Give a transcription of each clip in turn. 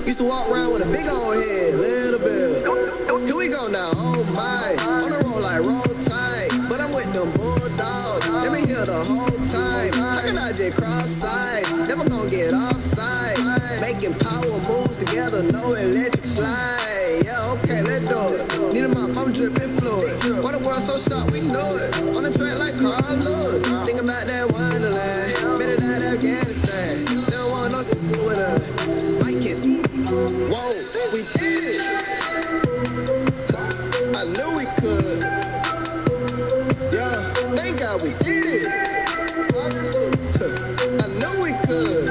Used to walk around with a big old head, little bit. Here we go now, oh my. On the road like roll tight, but I'm with them bulldogs. Let me hear the whole time. I cannot just cross side, never gonna get offside. Making power moves together, no electric slide. Yeah, okay, let's do it. Need a mop, I'm dripping fluid. Why the world so sharp, we know it. On the track like Carl Lewis. Think about that Wonderland. Better than Afghanistan. They don't want no with us. Like it. Whoa, we did it. I knew we could. Yeah, thank God we did it. I knew we could.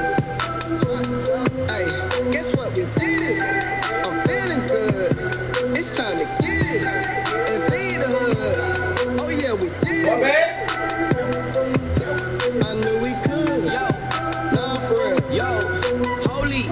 Hey, guess what? We did it. I'm feeling good. It's time to get it and feed the hood. Oh yeah, we did it. I knew we could. Yo, nah, for real. Yo, holy,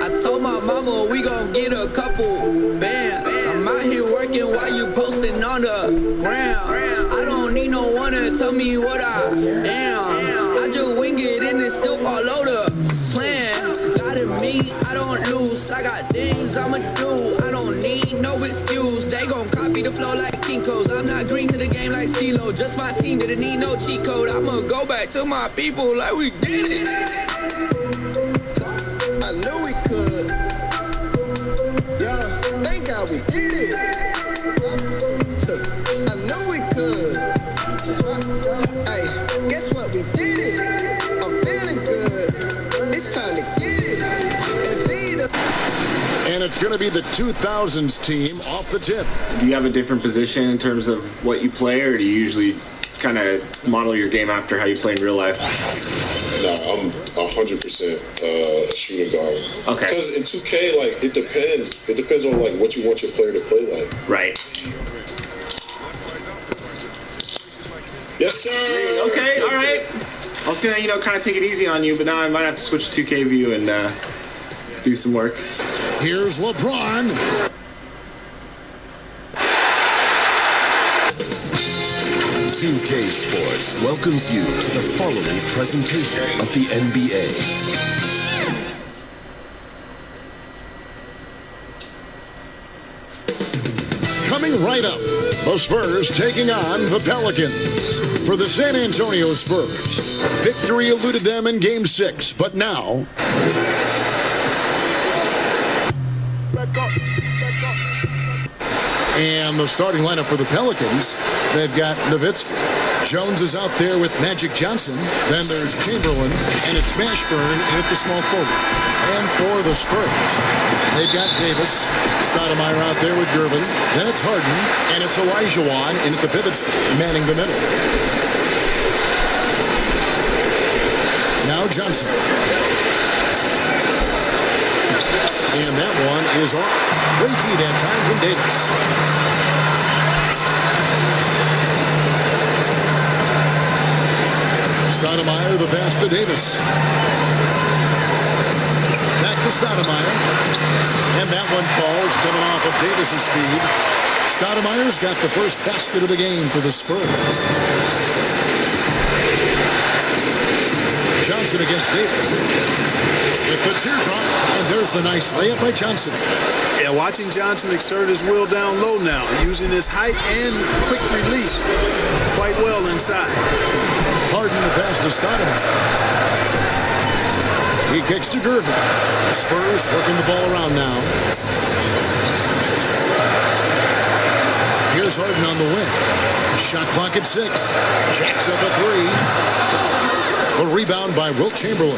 I told my mama we gon' get a couple bands. I'm out here working while you posting on the ground. I don't need no one to tell me what I am. I just wing it and then still follow the plan. Got it me, I don't lose. I got things I'ma do. I don't need no excuse. They gon' copy the flow like Kinko's. I'm not green to the game like CeeLo. Just my team didn't need no cheat code. I'ma go back to my people like we did it. I knew we could. Yeah, thank God we did it. I knew we could. Hey, guess what? We did it. I'm feeling good. It's time to get it and feed the. And it's going to be the 2000s team off the tip. Do you have a different position in terms of what you play, or do you usually kind of model your game after how you play in real life? No, I'm 100% shooting guard. Okay. Because in 2K, like, it depends. It depends on, like, what you want your player to play like. Right. Yes, sir. Okay, all right. I was going to, kind of take it easy on you, but now I might have to switch to 2K view and do some work. Here's LeBron. UK Sports welcomes you to the following presentation of the NBA. Coming right up, the Spurs taking on the Pelicans. For the San Antonio Spurs, victory eluded them in Game 6, but now... And the starting lineup for the Pelicans, they've got Nowitzki. Jones is out there with Magic Johnson. Then there's Chamberlain, and it's Mashburn at the small forward. And for the Spurs, they've got Davis, Stoudemire out there with Gervin. Then it's Harden, and it's Olajuwon, and at the pivots, manning the middle. Now Johnson. And that one is off. Great D that time from Davis. Stoudemire, the pass to Davis. Back to Stoudemire. And that one falls, coming off of Davis's speed. Stoudemire's got the first basket of the game for the Spurs. Johnson against Davis. With the teardrop, and there's the nice layup by Johnson. Yeah, watching Johnson exert his will down low now, using his height and quick release quite well inside. Harden the pass to Stoudemire. He kicks to Gervin. Spurs working the ball around now. Here's Harden on the wing. Shot clock at 6. Jacks up a 3. A rebound by Wilt Chamberlain.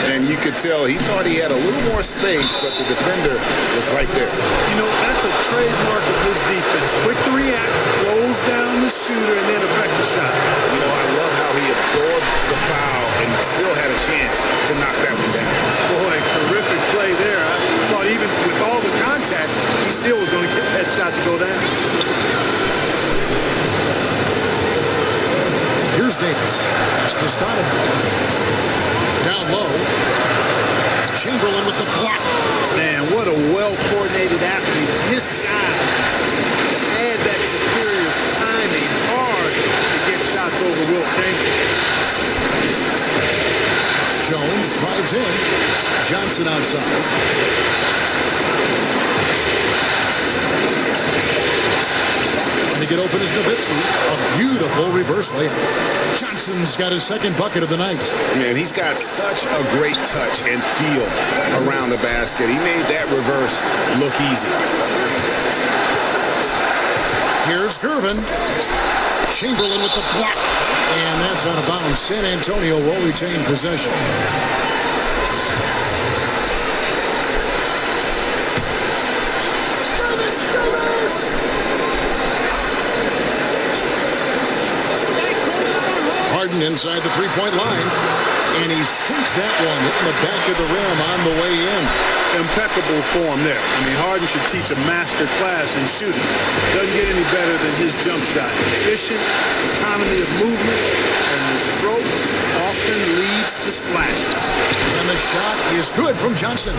And you could tell he thought he had a little more space, but the defender was right there. That's a trademark of his defense. Quick to react, close down the shooter, and then affect the shot. I love how he absorbs the foul and still had a chance to knock that one down. Boy, terrific play there. I thought even with all the contact, he still was going to get that shot to go down. Here's Davis. It's to Stoudemire. Down low. Chamberlain with the block. Man, what a well-coordinated athlete. His size to add that superior timing hard to get shots over Wilt Chamberlain. Jones drives in. Johnson outside. To get open is Nowitzki. A beautiful reverse layup. Johnson's got his second bucket of the night. Man, he's got such a great touch and feel around the basket. He made that reverse look easy. Here's Gervin. Chamberlain with the block. And that's out of bounds. San Antonio will retain possession. Harden inside the three-point line. And he sinks that one in the back of the rim on the way in. Impeccable form there. I mean, Harden should teach a master class in shooting. Doesn't get any better than his jump shot. Efficient, economy of movement, and the stroke often leads to splashes. And the shot is good from Johnson.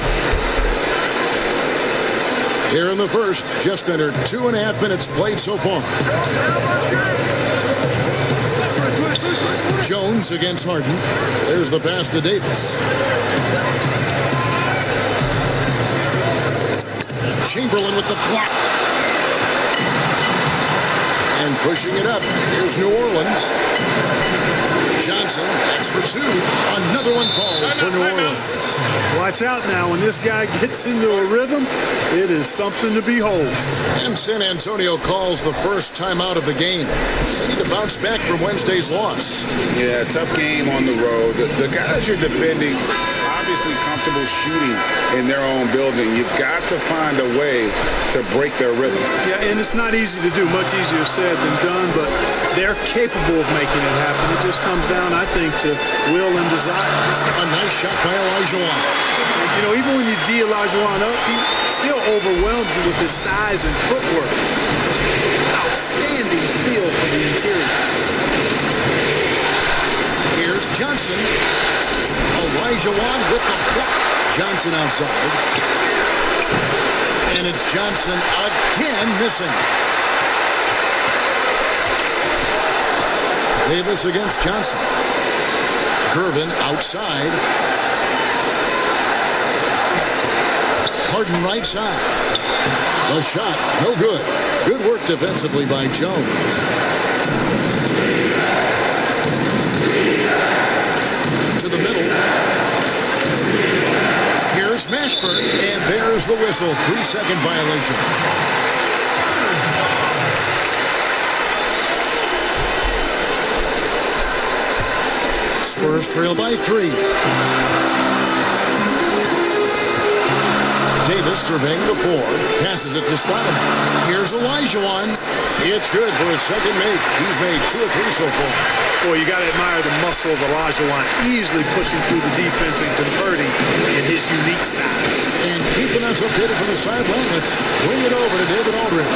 Here in the first, just under 2.5 minutes played so far. Jones against Harden. There's the pass to Davis. Chamberlain with the block. And pushing it up. Here's New Orleans. Johnson, that's for two. Another one falls for New Orleans. Watch out now. When this guy gets into a rhythm, it is something to behold. And San Antonio calls the first timeout of the game. They need to bounce back from Wednesday's loss. Yeah, tough game on the road. The guys you're defending, obviously comfortable shooting in their own building. You've got to find a way to break their rhythm. Yeah, and it's not easy to do. Much easier said than done, but they're capable of making it happen. It just comes down, I think, to will and desire. A nice shot by Olajuwon. You know, even when you D Olajuwon up, he still overwhelms you with his size and footwork. Outstanding feel for the interior. Here's Johnson. Olajuwon with the block. Johnson outside. And it's Johnson again missing. Davis against Johnson. Gervin outside. Harden right side. The shot, no good. Good work defensively by Jones. To the middle. Here's Mashburn, and there's the whistle. 3-second violation. Spurs trail by 3. Davis surveying the floor. Passes it to Stoudemire. Here's Olajuwon. It's good for his second make. He's made 2 of 3 so far. Boy, you got to admire the muscle of Olajuwon, easily pushing through the defense and converting in his unique style. And keeping us updated from the sideline, let's bring it over to David Aldridge.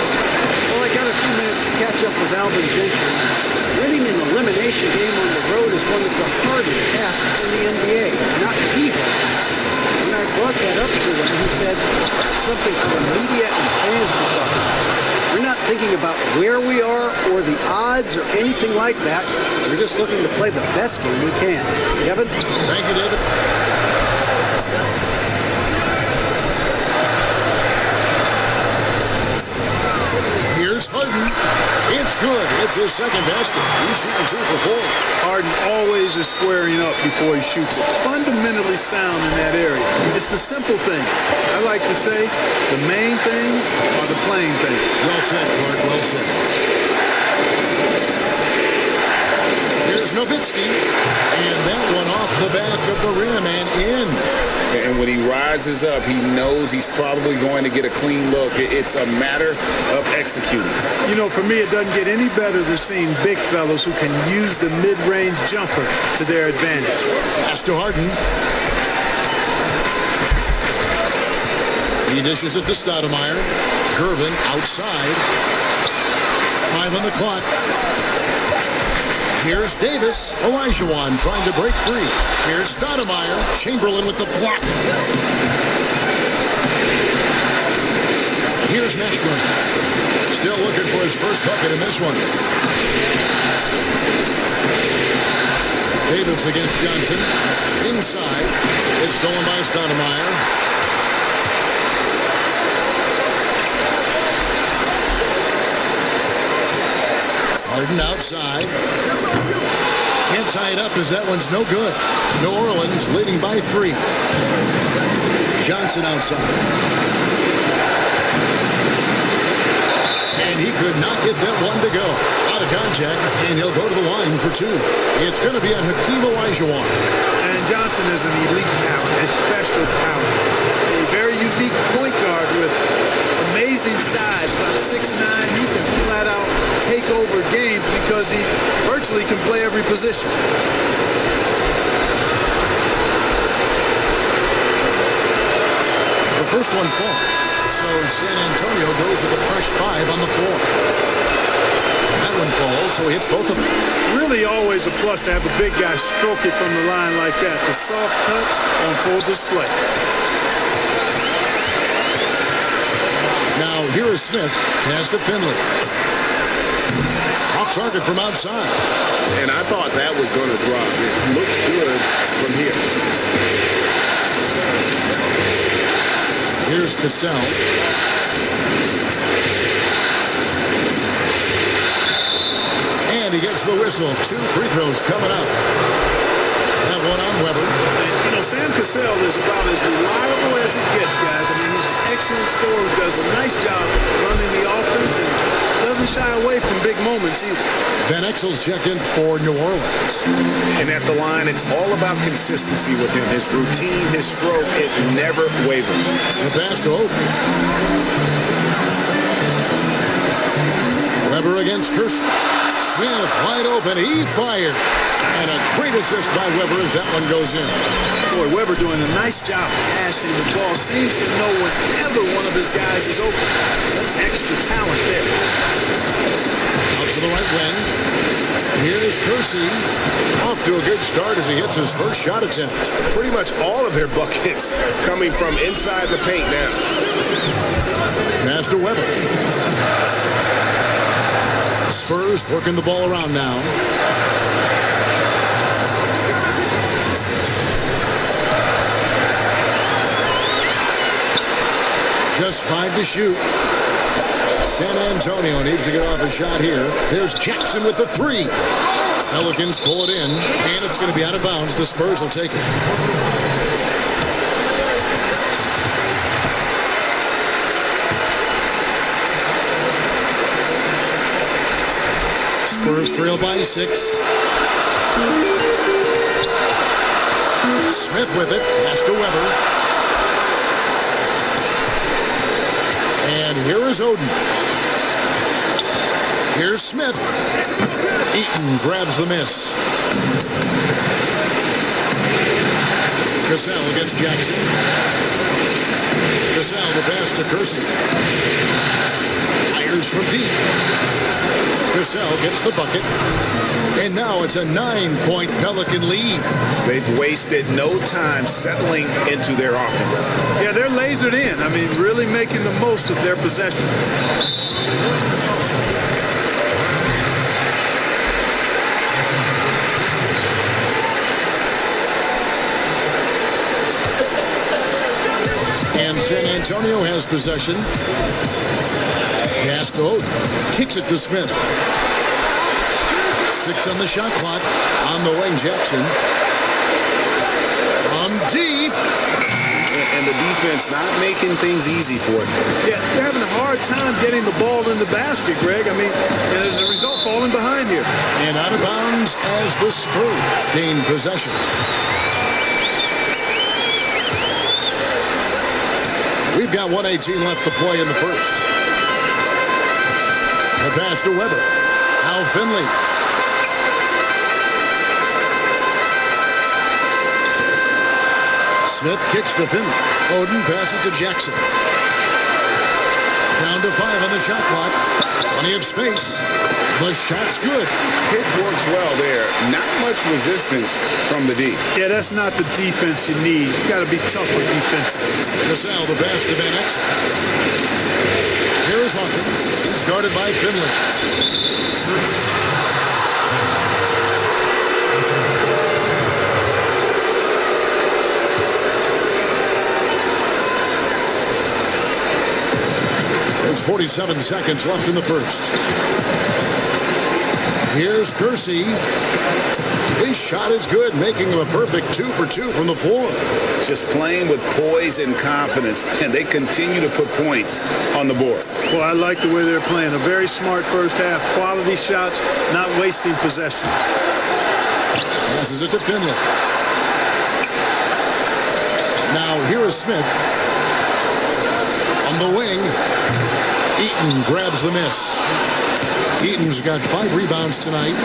Well, I got a few minutes to catch up with Alvin Gentry. Winning an elimination game on the road is one of the hardest tasks in the NBA, not the hardest. When I brought that up to him, he said, that's something for the media and fans to talk about. We're not thinking about where we are or the odds or anything like that. We're just looking to play the best game we can. Kevin? Thank you, David. Here's Harden. It's good. It's his second basket. He's shooting 2 for 4. Harden always is squaring up before he shoots it. Fundamentally sound in that area. It's the simple thing. I like to say the main things are the plain things. Well said, Clark. Well said. Here's Nowitzki. And that one off the back of the rim and in. And when he rises up, he knows he's probably going to get a clean look. It's a matter of executing. You know, for me, it doesn't get any better than seeing big fellas who can use the mid-range jumper to their advantage. Pass to Harden. He dishes it to Stoudemire. Gervin outside. 5 on the clock. Here's Davis. Olajuwon trying to break free. Here's Stoudemire. Chamberlain with the block. Here's Mashburn. Still looking for his first bucket in this one. Davis against Johnson. Inside. It's stolen by Stoudemire. Harden outside. Can't tie it up as that one's no good. New Orleans leading by 3. Johnson outside. And he could not get that one to go. Out of contact, and he'll go to the line for 2. It's going to be on Hakeem Olajuwon. And Johnson is an elite talent, a special talent. A very unique point guard with amazing size, about 6'9". He can flat out take over games because he virtually can play every position. The first one falls, so San Antonio goes with a fresh 5 on the floor. That one falls, so he hits both of them. Really always a plus to have a big guy stroke it from the line like that. The soft touch on full display. Now here is Smith, pass to Finley. Off target from outside. And I thought that was going to drop. It looked good from here. Here's Cassell. And he gets the whistle. 2 free throws coming up. That one on Weber. You know, Sam Cassell is about as reliable as it gets, guys. I mean, he's an excellent scorer who does a nice job running the offense and doesn't shy away from big moments either. Van Exel's checked in for New Orleans. And at the line, it's all about consistency with him. His routine, his stroke, it never wavers. The pass to Oden. Weber against Person. Smith wide open. He fires. And a great assist by Weber as that one goes in. Boy, Weber doing a nice job passing the ball. Seems to know whenever one of his guys is open. That's extra talent there. Out to the right wing. Here's Percy. Off to a good start as he hits his first shot attempt. Pretty much all of their buckets coming from inside the paint now. Pass to Weber. Spurs working the ball around now. Just 5 to shoot. San Antonio needs to get off a shot here. There's Jackson with the 3. Pelicans pull it in, and it's going to be out of bounds. The Spurs will take it. Spurs trail by 6. Smith with it. Pass to Weber. And here is Oden. Here's Smith. Eaton grabs the miss. Cassell against Jackson. Cassell the pass to Kersey. Fires from deep. Cassell gets the bucket. And now it's a 9-point Pelican lead. They've wasted no time settling into their offense. Yeah, they're lasered in. I mean, really making the most of their possession. And San Antonio has possession. Pass to Oden. Kicks it to Smith. 6 on the shot clock. On the wing, Jackson. From deep. And the defense not making things easy for them. Yeah, they're having a hard time getting the ball in the basket, Greg. I mean, and as a result, falling behind here. And out of bounds as the Spurs gain possession. We've got 1:18 left to play in the first. The pass to Weber. Now Finley. Smith kicks to Finley. Oden passes to Jackson. Down to 5 on the shot clock. Plenty of space. The shot's good. Hit works well there. Not much resistance from the D. Yeah, that's not the defense you need. You got to be tougher defensive. Cassell, the pass to Van Exel. Here is Hawkins. He's guarded by Finley. There's 47 seconds left in the first. Here's Kersey. His shot is good, making him a perfect 2 for 2 from the floor. Just playing with poise and confidence, and they continue to put points on the board. Well, I like the way they're playing. A very smart first half. Quality shots, not wasting possession. Passes it to Finley. Now here is Smith. On the wing, Eaton grabs the miss. Eaton's got 5 rebounds tonight.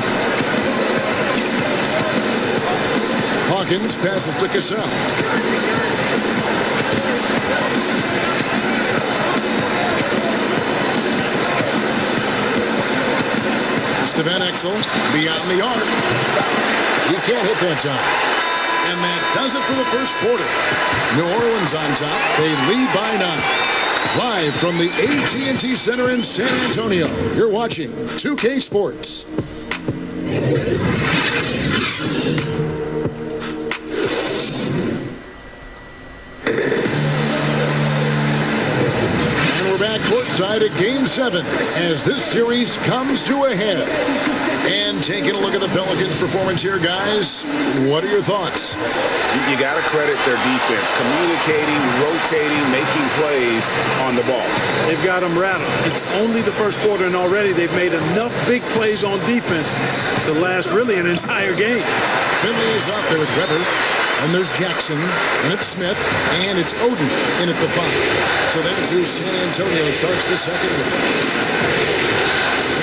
Hawkins passes to Cassell. It's to Van Exel beyond the arc. He can't hit that time. And that does it for the first quarter. New Orleans on top. They lead by 9. Live from the AT&T Center in San Antonio, you're watching 2K Sports. And we're back courtside at Game 7 as this series comes to a head. And taking a look at the Pelicans' performance here, guys, what are your thoughts? You got to credit their defense, communicating, rotating, making plays on the ball. They've got them rattled. It's only the first quarter, and already they've made enough big plays on defense to last really an entire game. Finley is out there with Weber, and there's Jackson, and it's Smith, and it's Oden in at the 5. So that's who San Antonio starts the second with.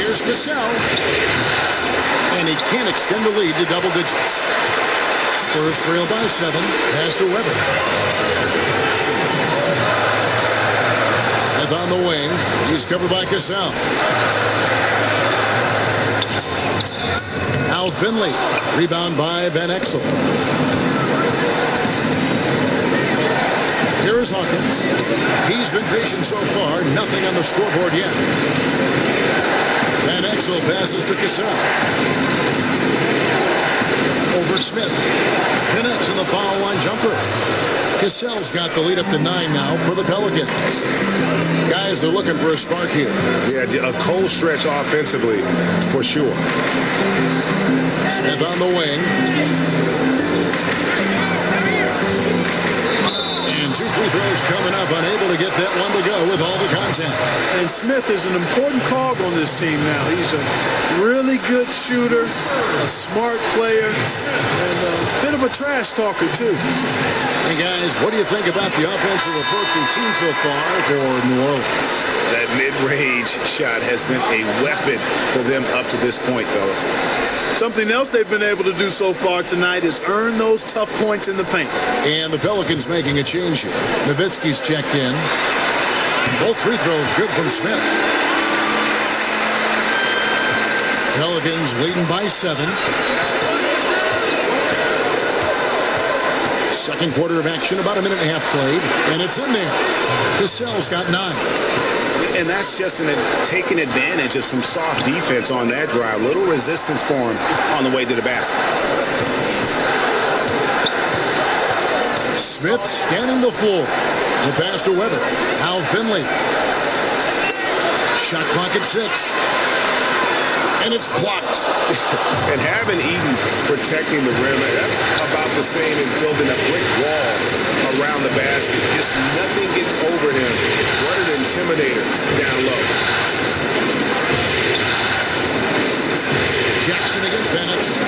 Here's Cassell, and he can't extend the lead to double digits. Spurs trail by 7. Pass to Weber. Smith on the wing. He's covered by Cassell. Now Finley. Rebound by Van Exel. Here is Hawkins. He's been patient so far. Nothing on the scoreboard yet. Van Exel passes to Cassell. Over Smith. Connects in the foul line jumper. Cassell's got the lead up to 9 now for the Pelicans. Guys, they're looking for a spark here. Yeah, a cold stretch offensively, for sure. Smith on the wing. And 2 free throws coming up, unable to get that one to go with all the contact. And Smith is an important cog on this team now. He's a really good shooter, a smart player, and a bit of a trash talker, too. Hey, guys, what do you think about the offensive approach we've seen so far for New Orleans? That mid-range shot has been a weapon for them up to this point, fellas. Something else they've been able to do so far tonight is earn those tough points in the paint. And the Pelicans making a change here. Nowitzki's checked in. Both free throws good from Smith. Pelicans leading by 7. Second quarter of action, about a minute and a half played, and it's in there. Cassell's got 9. And that's just taking advantage of some soft defense on that drive. Little resistance for him on the way to the basket. Smith scanning the floor. The pass to Weber. Al Finley. Shot clock at 6. And it's blocked. And having Eaton protecting the rim, that's about the same as building a brick wall around the basket. Just nothing gets over him. What an intimidator down low. Jackson against Van Exel.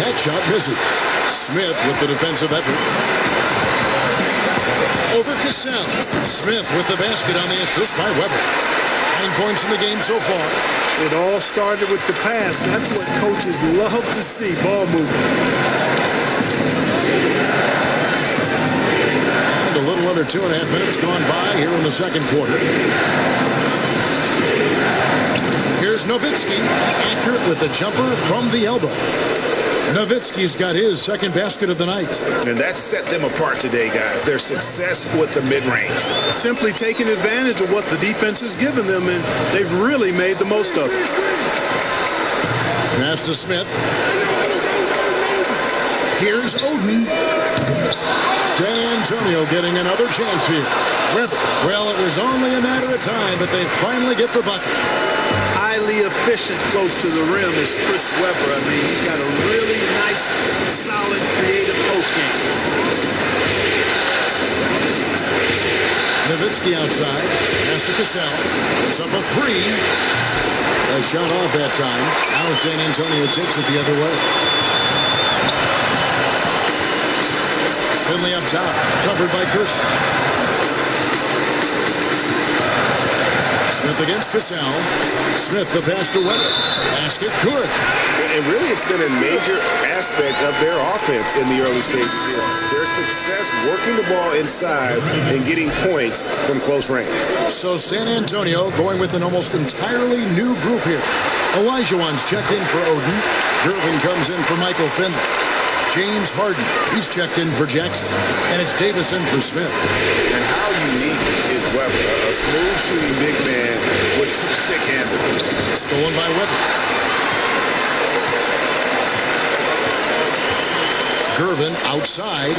That shot misses. Smith with the defensive effort. Over Cassell. Smith with the basket on the assist by Weber. 9 points in the game so far. It all started with the pass. That's what coaches love to see, ball movement. And a little under 2.5 minutes gone by here in the second quarter. Here's Nowitzki, accurate with the jumper from the elbow. Nowitzki's got his second basket of the night. And that set them apart today, guys. Their success with the mid-range. Simply taking advantage of what the defense has given them, and they've really made the most of it. Pass to Smith. Here's Oden. San Antonio getting another chance here. Weber. Well, it was only a matter of time, but they finally get the bucket. Highly efficient close to the rim is Chris Webber. I mean, he's got a really nice, solid, creative post game. Nowitzki outside. Pass to Cassell. It's up a three. A shot off that time. Now San Antonio takes it the other way. Finley up top. Covered by Kirsten. Smith against Cassell. Smith the pass to Weber. Basket good. And really, it's been a major aspect of their offense in the early stages here. Their success working the ball inside and getting points from close range. So San Antonio going with an almost entirely new group here. Olajuwon's checked in for Oden. Gervin comes in for Michael Finley. James Harden, he's checked in for Jackson. And it's Davison for Smith. And how unique is Webber? A smooth shooting big man with some sick handle. Stolen by Webber. Gervin outside.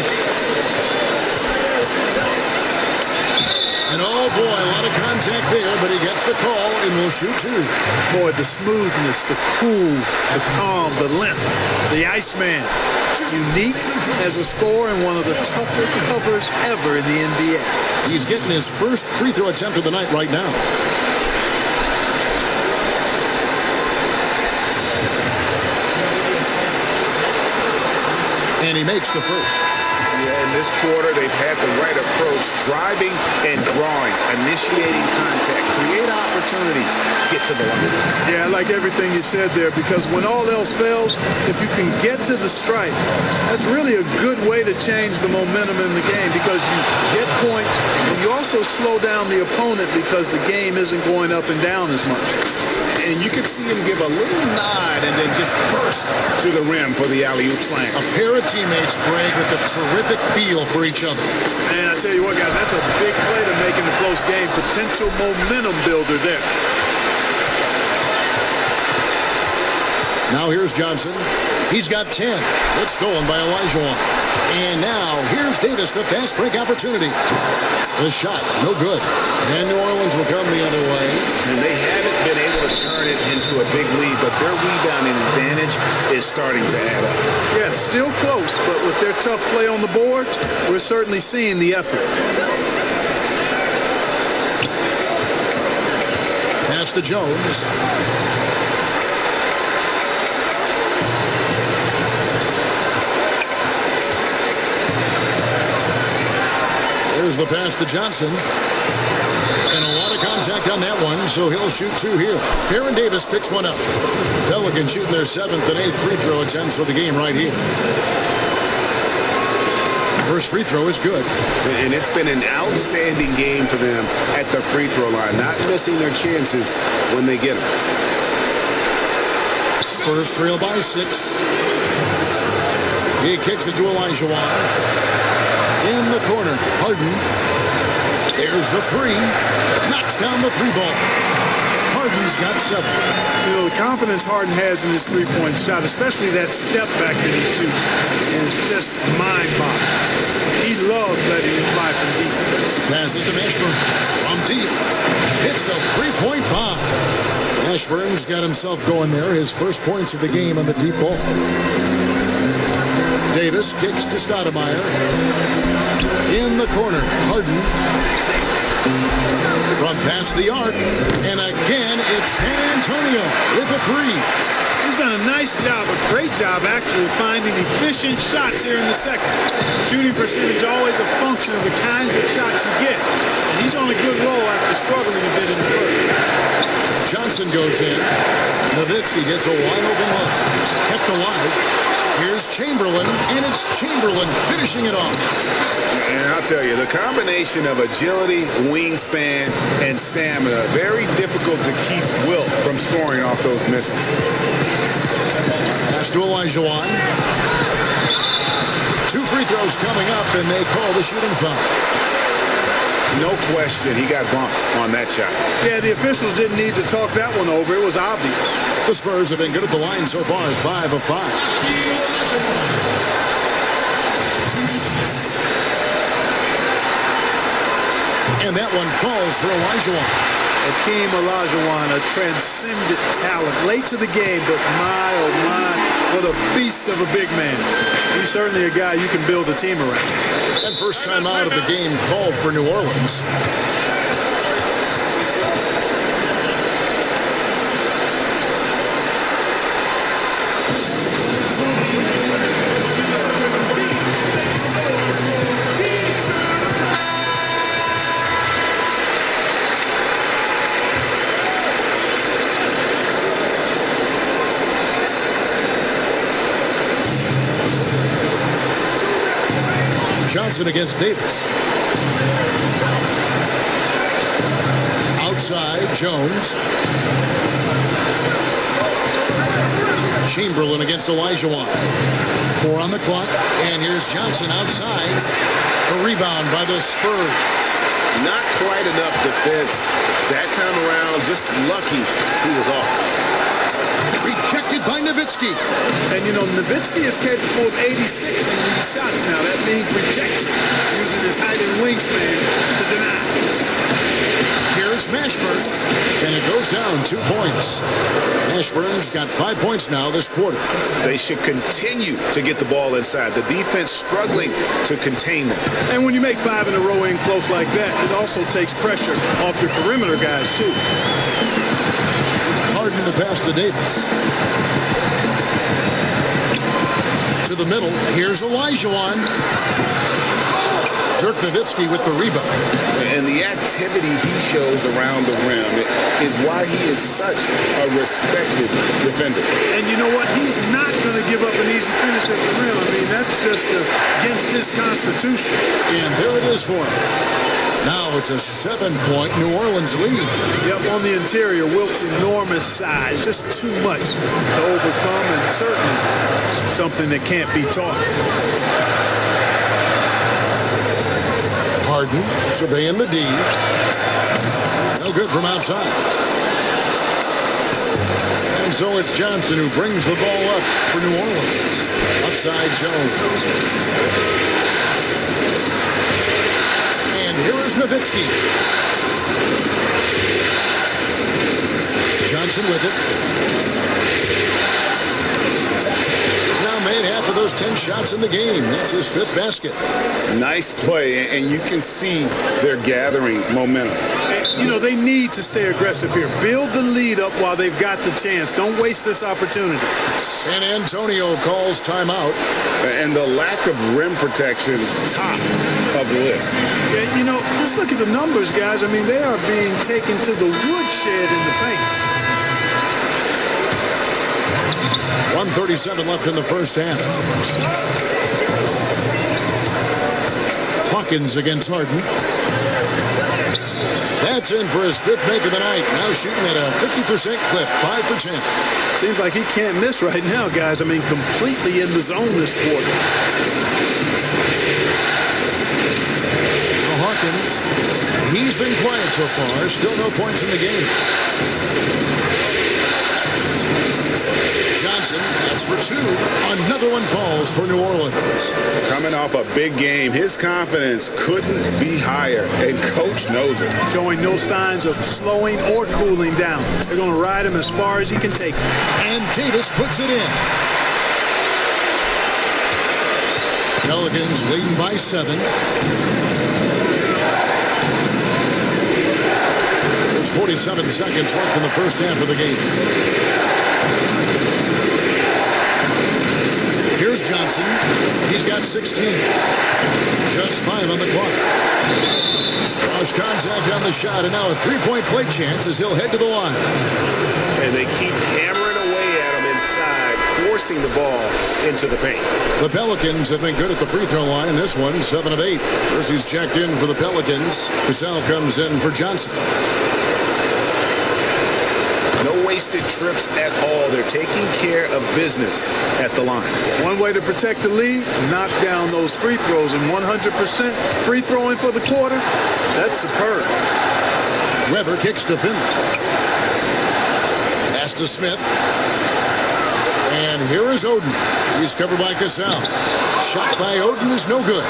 And oh boy, a lot of contact there, but he gets the call and will shoot two. Boy, the smoothness, the cool, the calm, the length, the Iceman. Unique as a scorer and one of the tougher covers ever in the NBA. He's getting his first free throw attempt of the night right now. And he makes the first. Yeah, in this quarter, they've had the right approach, driving and drawing, initiating contact, create opportunities, get to the line. Yeah, I like everything you said there, because when all else fails, if you can get to the stripe, that's really a good way to change the momentum in the game, because you get points and you also slow down the opponent because the game isn't going up and down as much. And you can see him give a little nod and then just burst to the rim for the alley-oop slam. A pair of teammates, Greg, with a terrific feel for each other. And I tell you what, guys, that's a big play to make in a close game. Potential momentum builder there. Now here's Johnson. He's got 10. It's stolen by Olajuwon. And now here's Davis, the fast break opportunity. The shot, no good. And New Orleans will come the other way. And they haven't been able to turn it into a big lead, but their rebounding advantage is starting to add up. Yeah, still close, but with their tough play on the boards, we're certainly seeing the effort. Pass to Jones. There's the pass to Johnson. And a lot of contact on that one, so he'll shoot two here. Baron Davis picks one up. Pelicans shooting their 7th and 8th free throw attempts for the game right here. First free throw is good. And it's been an outstanding game for them at the free throw line, not missing their chances when they get them. Spurs trail by 6. He kicks it to Olajuwon. In the corner, Harden. There's the three. Knocks down the three ball. Harden's got 7. You know, the confidence Harden has in his three-point shot, especially that step back that he shoots, is just mind-boggling. He loves letting it fly from deep. Pass it to Mashburn. From deep. Hits the three-point bomb. Mashburn's got himself going there. His first points of the game on the deep ball. Davis kicks to Stoudemire. In the corner, Harden. From past the arc. And again, it's San Antonio with a three. He's done a nice job, a great job actually finding efficient shots here in the second. Shooting percentage always a function of the kinds of shots you get. And he's on a good roll after struggling a bit in the first. Johnson goes in. Nowitzki gets a wide open look. Kept alive. Here's Chamberlain, and it's Chamberlain finishing it off. And I'll tell you, the combination of agility, wingspan, and stamina, very difficult to keep Wilt from scoring off those misses. Pass to Olajuwon. 2 free throws coming up, and they call the shooting foul. No question, he got bumped on that shot. Yeah, the officials didn't need to talk that one over. It was obvious. The Spurs have been good at the line so far, 5 of 5. And that one falls for Olajuwon. Hakeem Olajuwon, a transcendent talent. Late to the game, but my, oh my, what a beast of a big man. He's certainly a guy you can build a team around. And first time out of the game called for New Orleans. Johnson against Davis. Outside, Jones. Chamberlain against Olajuwon. 4 on the clock, and here's Johnson outside. A rebound by the Spurs. Not quite enough defense that time around. Just lucky he was off. Rejected by Nowitzki. And, you know, Nowitzki is capable of 86 in these shots now. That means rejection, using his height and wingspan to deny. Here's Mashburn, and it goes down 2 points. Mashburn's got 5 points now this quarter. They should continue to get the ball inside. The defense struggling to contain them. And when you make 5 in a row in close like that, it also takes pressure off your perimeter guys, too. Harden the pass to Davis. To the middle. Here's Olajuwon. Dirk Nowitzki with the rebound. And the activity he shows around the rim is why he is such a respected defender. And you know what? He's not going to give up an easy finish at the rim. I mean, that's just against his constitution. And there it is for him. Now it's a 7-point New Orleans lead. Yep, on the interior, Wilt's enormous size. Just too much to overcome, and certainly something that can't be taught. Harden surveying the D. No good from outside. And so it's Johnson who brings the ball up for New Orleans. Outside Jones. Here is Nowitzki. Johnson with it. Now made half of those 10 shots in the game. That's his 5th basket. Nice play, and you can see they're gathering momentum. And, you know, they need to stay aggressive here. Build the lead up while they've got the chance. Don't waste this opportunity. San Antonio calls timeout. And the lack of rim protection, top of the list. Yeah, you know, just look at the numbers, guys. I mean, they are being taken to the woodshed in the paint. 1:37 left in the first half. Hawkins against Harden. That's in for his 5th make of the night. Now shooting at a 50% clip, 5 for 10. Seems like he can't miss right now, guys. I mean, completely in the zone this quarter. Now Hawkins, he's been quiet so far. Still no points in the game. Johnson, that's for 2. Another one falls for New Orleans. Coming off a big game, his confidence couldn't be higher, and coach knows it. Showing no signs of slowing or cooling down. They're going to ride him as far as he can take him. And Davis puts it in. Pelicans leading by 7. There's 47 seconds left in the first half of the game. Here's Johnson. He's got 16. Just 5 on the clock. Cross contact on the shot, and now a 3-point play chance as he'll head to the line. And they keep hammering away at him inside, forcing the ball into the paint. The Pelicans have been good at the free throw line in this one, 7 of 8. First who's checked in for the Pelicans. Cassell comes in for Johnson. No wasted trips at all. They're taking care of business at the line. One way to protect the lead, knock down those free throws, and 100% free throwing for the quarter, that's superb. Weber kicks to Finley. Pass to Smith. And here is Oden. He's covered by Cassell. Shot by Oden is no good.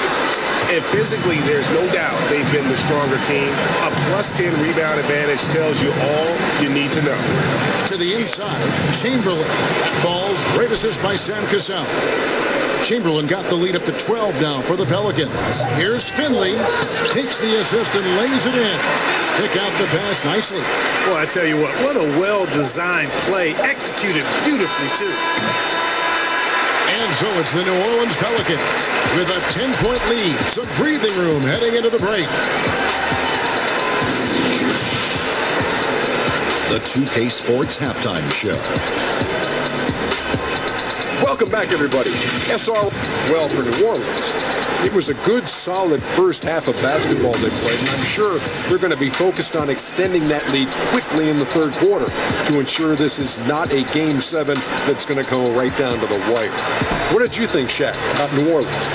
And physically, there's no doubt they've been the stronger team. A +10 rebound advantage tells you all you need to know. To the inside, Chamberlain. Balls, great assist by Sam Cassell. Chamberlain got the lead up to 12 now for the Pelicans. Here's Finley. Takes the assist and lays it in. Pick out the pass nicely. Well, I tell you what a well-designed play. Executed beautifully, too. And so it's the New Orleans Pelicans with a 10-point lead. Some breathing room heading into the break. The 2K Sports Halftime Show. Welcome back, everybody. SR, well, for New Orleans, it was a good, solid first half of basketball they played, and I'm sure they're going to be focused on extending that lead quickly in the third quarter to ensure this is not a Game 7 that's going to go right down to the wire. What did you think, Shaq, about New Orleans?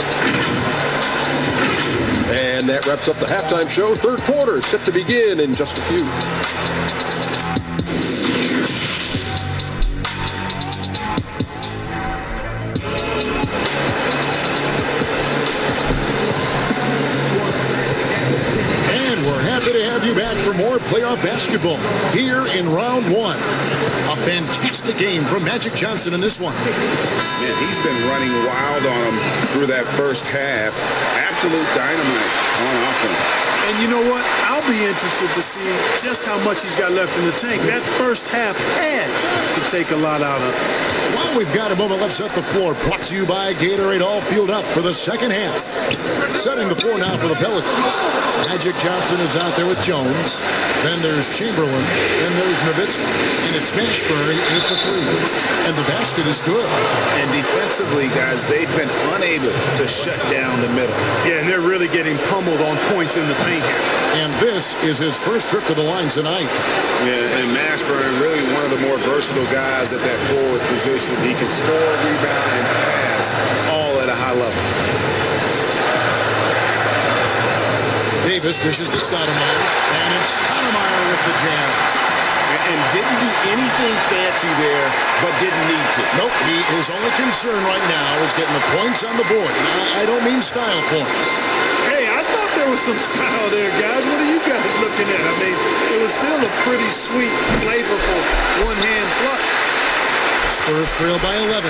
And that wraps up the halftime show. Third quarter set to begin in just a few. Back for more playoff basketball here in round one. A fantastic game from Magic Johnson in this one. Man, he's been running wild on him through that first half. Absolute dynamite on offense. And you know what? I'll be interested to see just how much he's got left in the tank. That first half had to take a lot out of him. Well, we've got a moment. Let's set the floor. Brought to you by Gatorade. All fueled up for the second half. Setting the floor now for the Pelicans. Magic Johnson is out there with Jones. Then there's Chamberlain. Then there's Nowitzki. And it's Mashburn 8 for 3. And the basket is good. And defensively, guys, they've been unable to shut down the middle. Yeah, and they're really getting pummeled on points in the paint here. And this is his first trip to the line tonight. Yeah, and Mashburn, really one of the more versatile guys at that forward position. He can score, rebound, and pass all at a high level. Davis dishes to Stoudemire, and it's Stoudemire with the jam. And didn't do anything fancy there, but didn't need to. Nope, his only concern right now is getting the points on the board. Now, I don't mean style points. Hey, I thought there was some style there, guys. What are you guys looking at? I mean, it was still a pretty sweet, flavorful one-hand flush. Spurs trail by 11.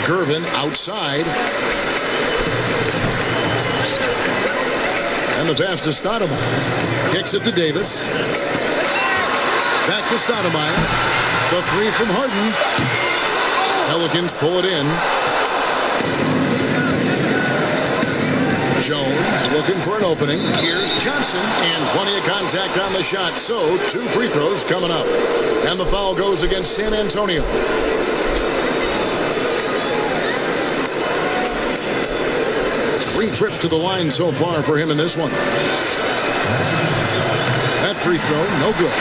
Gervin outside. And the pass to Stoudemire. Kicks it to Davis. Back to Stoudemire. The three from Harden. Pelicans pull it in. Jones looking for an opening. Here's Johnson, and plenty of contact on the shot. So, 2 free throws coming up. And the foul goes against San Antonio. Three trips to the line so far for him in this one. That free throw, no good.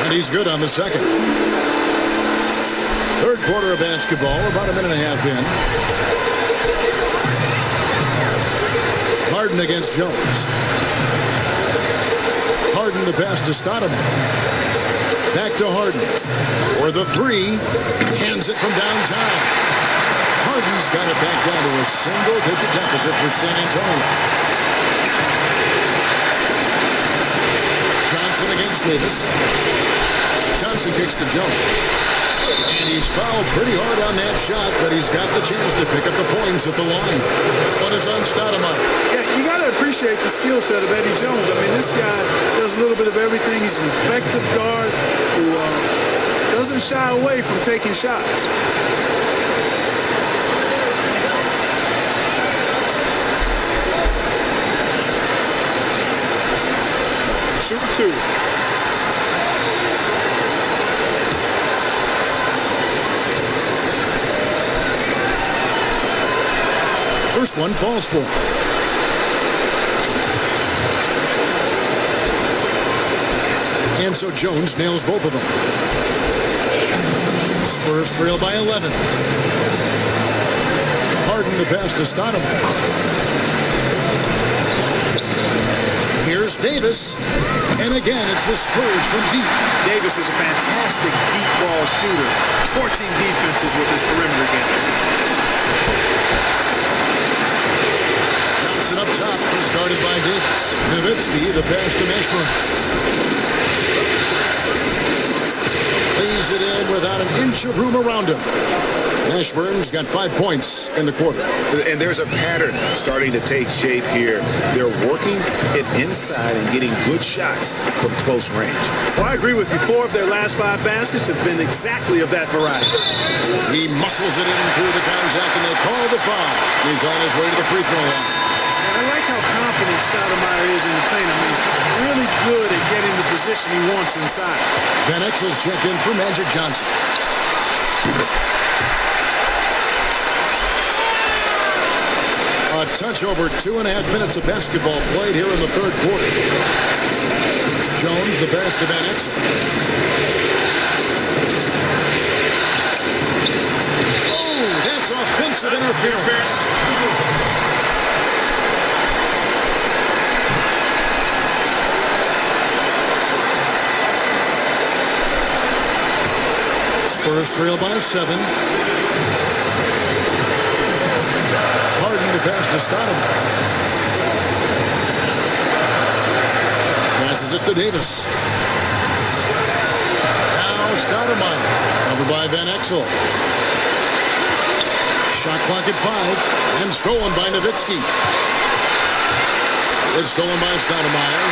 And he's good on the second. Third quarter of basketball, about a minute and a half in. Harden against Jones. Harden the pass to Stoudemire. Back to Harden. For the three. Hands it from downtown. Harden's got it back down to a single-digit deficit for San Antonio. Johnson against Davis. Johnson kicks to Jones. And he's fouled pretty hard on that shot, but he's got the chance to pick up the points at the line. One is on Stoudemire. Yeah, you got to appreciate the skill set of Eddie Jones. I mean, this guy does a little bit of everything. He's an effective guard who doesn't shy away from taking shots. Shooting 2. First one falls for him. And so Jones nails both of them. Spurs trail by 11. Harden the pass to Stoudemire. Here's Here's Davis. And again, it's the Spurs from deep. Davis is a fantastic deep ball shooter, torching defenses with his perimeter game. Johnson up top is guarded by Davis. Nowitzki, the pass to Mashburn. Lays it in without an inch of room around him. Mashburn's got 5 points in the quarter. And there's a pattern starting to take shape here. They're working it inside and getting good shots from close range. Well, I agree with you. 4 of their last 5 baskets have been exactly of that variety. He muscles it in through the contact, and they call the foul. He's on his way to the free throw line. I like how confident Stoudemire is in the paint. I mean, really good at getting the position he wants inside. Van Exel's checked in for Magic Johnson. A touch over 2.5 minutes of basketball played here in the third quarter. Jones, the pass to Van Exel. Oh, that's offensive interference. Spurs trail by 7. Harden to pass to Stoudemire. Passes it to Davis. Now Stoudemire. Covered by Van Exel. Shot clock at 5. And stolen by Nowitzki. It's stolen by Stoudemire.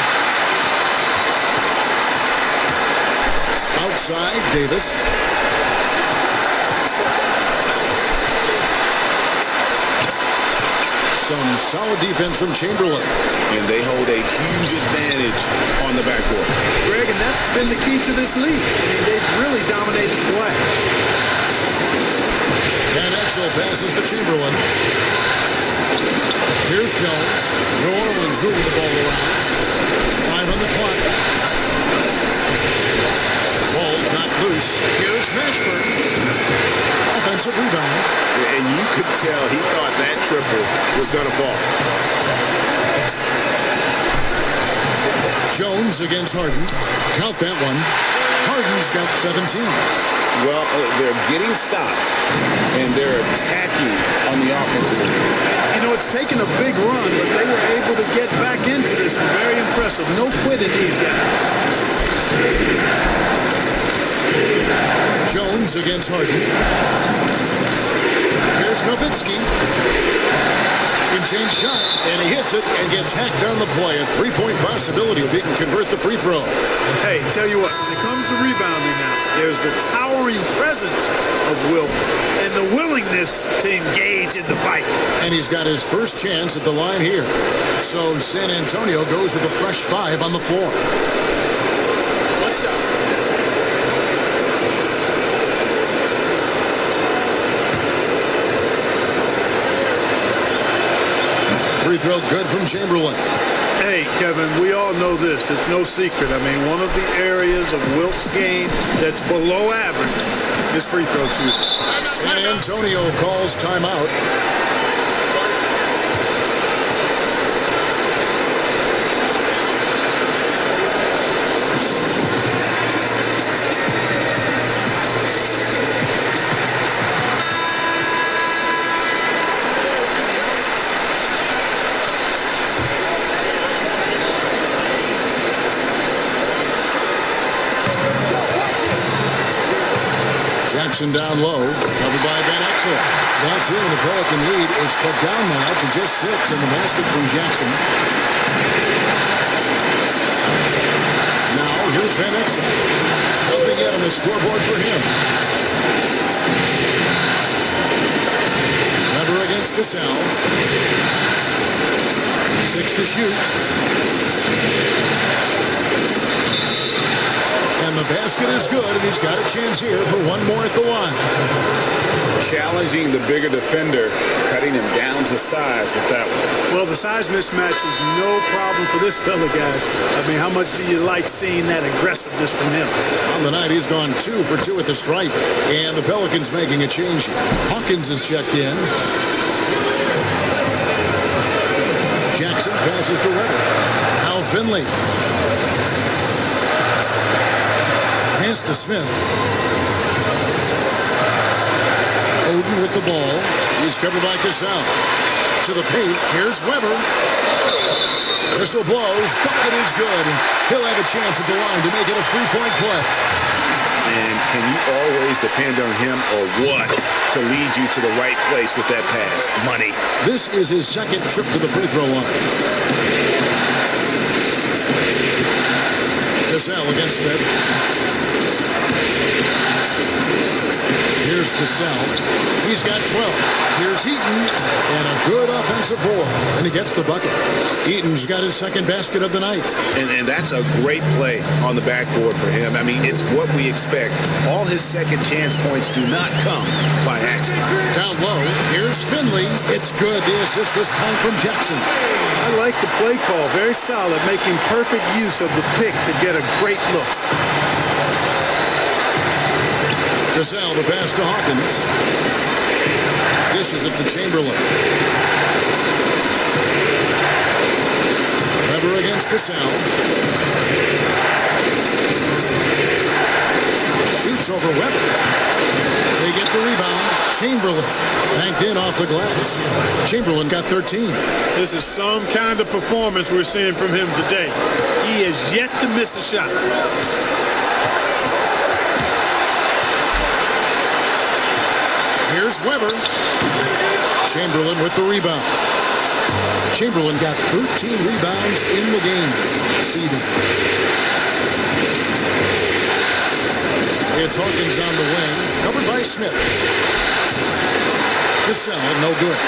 Outside, Davis. Some solid defense from Chamberlain. And they hold a huge advantage on the backcourt. Greg, and that's been the key to this league. I mean, they've really dominated the glass. Van Exel passes to Chamberlain. Here's Jones. New Orleans moving the ball around. 5 on the clock. Ball's not loose. Here's Mashburn. Offensive rebound. And you could tell he thought that triple was going to fall. Jones against Harden. Count that one. Harden's got 17. Well, they're getting stops, and they're attacking on the offensive end. You know, it's taken a big run, but they were able to get back into this. Very impressive. No quitting these guys. Jones against Harden. Here's Nowitzki. Second change shot, and he hits it and gets hacked on the play. A 3-point possibility if he can convert the free throw. Hey, tell you what, when it comes to rebounding now, there's the towering presence of Will and the willingness to engage in the fight. And he's got his first chance at the line here. So San Antonio goes with a fresh 5 on the floor. What's up? Free throw good from Chamberlain. Hey, Kevin, we all know this. It's no secret. I mean, one of the areas of Wilt's game that's below average is free throw shooting. San Antonio calls timeout. Jackson down low, covered by Van Exel. That's in. The Pelican lead is cut down now to just 6 in the basket from Jackson. Now here's Van Exel. Nothing yet on the scoreboard for him. Never against Gasol. 6 to shoot. And the basket is good, and he's got a chance here for one more at the line. Challenging the bigger defender, cutting him down to size with that one. Well, the size mismatch is no problem for this fella, guys. I mean, how much do you like seeing that aggressiveness from him? On the night, he's gone 2 for 2 at the stripe, and the Pelicans making a change here. Hawkins is checked in. Jackson passes to Weber. Now Finley. Hands to Smith. Oden with the ball. He's covered by Cassell. To the paint. Here's Weber. Whistle blows. Bucket is good. He'll have a chance at the line to make it a three-point play. And can you always depend on him or what to lead you to the right place with that pass? Money. This is his second trip to the free throw line. Cassell against Smith. Here's Cassell. He's got 12. Here's Eaton. And a good offensive board. And he gets the bucket. Eaton's got his second basket of the night. And that's a great play on the backboard for him. I mean, it's what we expect. All his second chance points do not come by accident. Down low. Here's Finley. It's good. The assist this time from Jackson. I like the play call. Very solid. Making perfect use of the pick to get a great look. Cassell, the pass to Hawkins. Dishes it to Chamberlain. Weber against Cassell. Shoots over Weber. They get the rebound. Chamberlain banked in off the glass. Chamberlain got 13. This is some kind of performance we're seeing from him today. He has yet to miss a shot. Here's Weber. Chamberlain with the rebound. Chamberlain got 13 rebounds in the game. Seeded. It's Hawkins on the wing. Covered by Smith. Cassell, no good.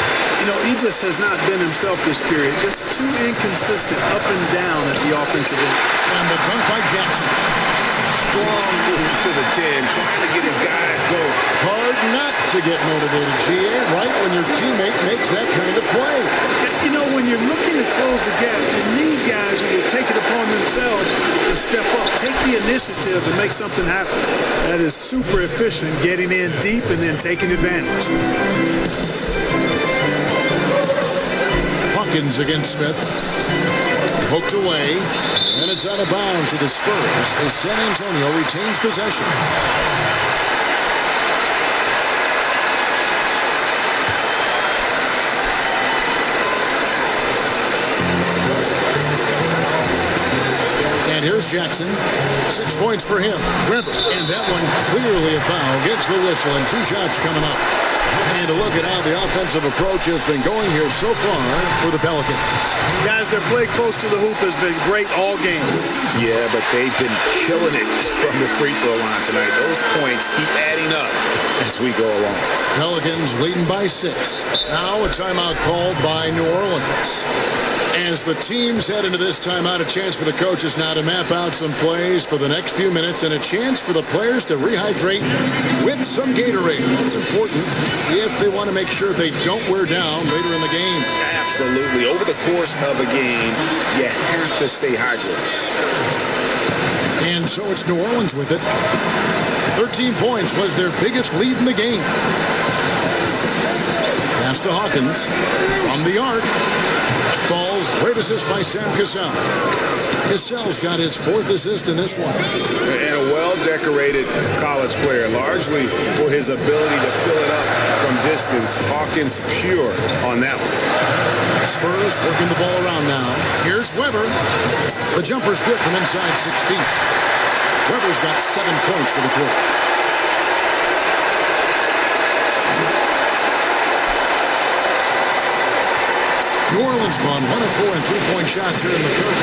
You know, Idris has not been himself this period. Just too inconsistent up and down at the offensive end. And the dunk by Jackson. Strong move to the 10, trying to get his guys going. Hard not to get motivated, GA, right when your teammate makes that kind of play. You know, when you're looking to close the gap, you need guys who will take it upon themselves to step up, take the initiative and make something happen. That is super efficient, getting in deep and then taking advantage. Hawkins against Smith. Poked away, and it's out of bounds to the Spurs as San Antonio retains possession. And here's Jackson. 6 points for him. Weber, and that one clearly a foul. Gets the whistle, and 2 shots coming up. And a look at how the offensive approach has been going here so far for the Pelicans. Guys, their play close to the hoop has been great all game. Yeah, but they've been killing it from the free throw line tonight. Those points keep adding up as we go along. Pelicans leading by 6. Now a timeout called by New Orleans. As the teams head into this timeout, a chance for the coaches now to map out some plays for the next few minutes and a chance for the players to rehydrate with some Gatorade. That's important if they want to make sure they don't wear down later in the game. Absolutely. Over the course of a game, you have to stay hydrated. And so it's New Orleans with it. 13 points was their biggest lead in the game. Pass to Hawkins from the arc. Falls. Great assist by Sam Cassell. Cassell's got his 4th assist in this one. And a well-decorated college player, largely for his ability to fill it up from distance. Hawkins pure on that one. Spurs working the ball around now. Here's Weber. The jumper's good from inside 6 feet. Weber's got 7 points for the quarter. New Orleans gone 1 of 4 in 3-point shots here in the third.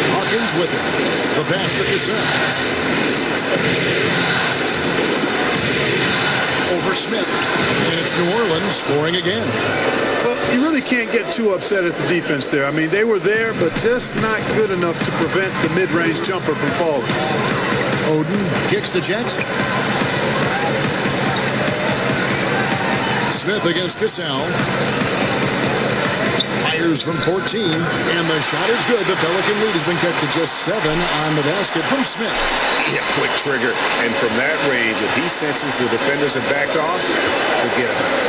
Hawkins with it. The pass to Cassell. Over Smith. And it's New Orleans scoring again. Well, you really can't get too upset at the defense there. I mean, they were there, but just not good enough to prevent the mid-range jumper from falling. Oden kicks to Jackson. Smith against Cassell. Fires from 14, and the shot is good. The Pelican lead has been cut to just 7 on the basket from Smith. Yeah, quick trigger. And from that range, if he senses the defenders have backed off, forget about it.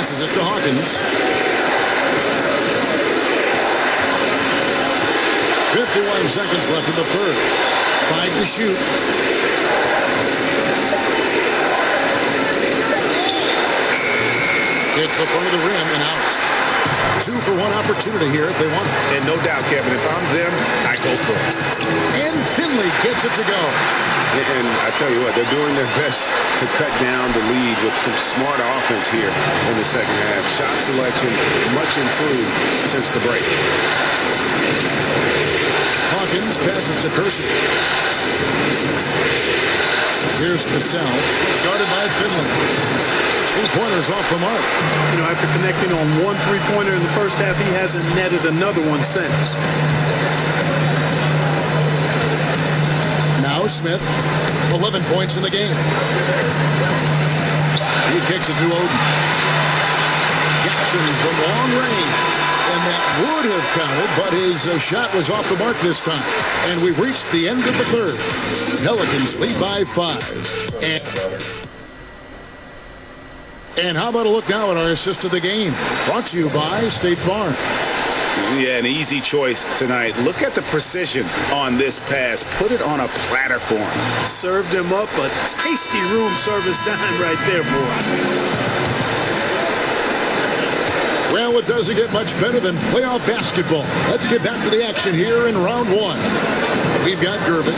Passes it to Hawkins. 51 seconds left in the third. 5 to shoot. Hits the front of the rim and out. 2 for 1 opportunity here if they want it. And no doubt, Kevin, if I'm them, I go for it. And Finley gets it to go. And I tell you what, they're doing their best to cut down the lead with some smart offense here in the second half. Shot selection much improved since the break. Hawkins passes to Kersey. Here's Cassell. Started by Finley. 3-pointers off the mark. You know, after connecting on 1 3-pointer in the first half, he hasn't netted another one since. Now Smith, 11 points in the game. He kicks it to Oden. Jackson from long range. And that would have counted, but his shot was off the mark this time. And we've reached the end of the third. Pelicans lead by 5. And how about a look now at our assist of the game? Brought to you by State Farm. Yeah, an easy choice tonight. Look at the precision on this pass. Put it on a platter for him. Served him up a tasty room service dime right there, boy. Well, it doesn't get much better than playoff basketball. Let's get back to the action here in round 1. We've got Gervin.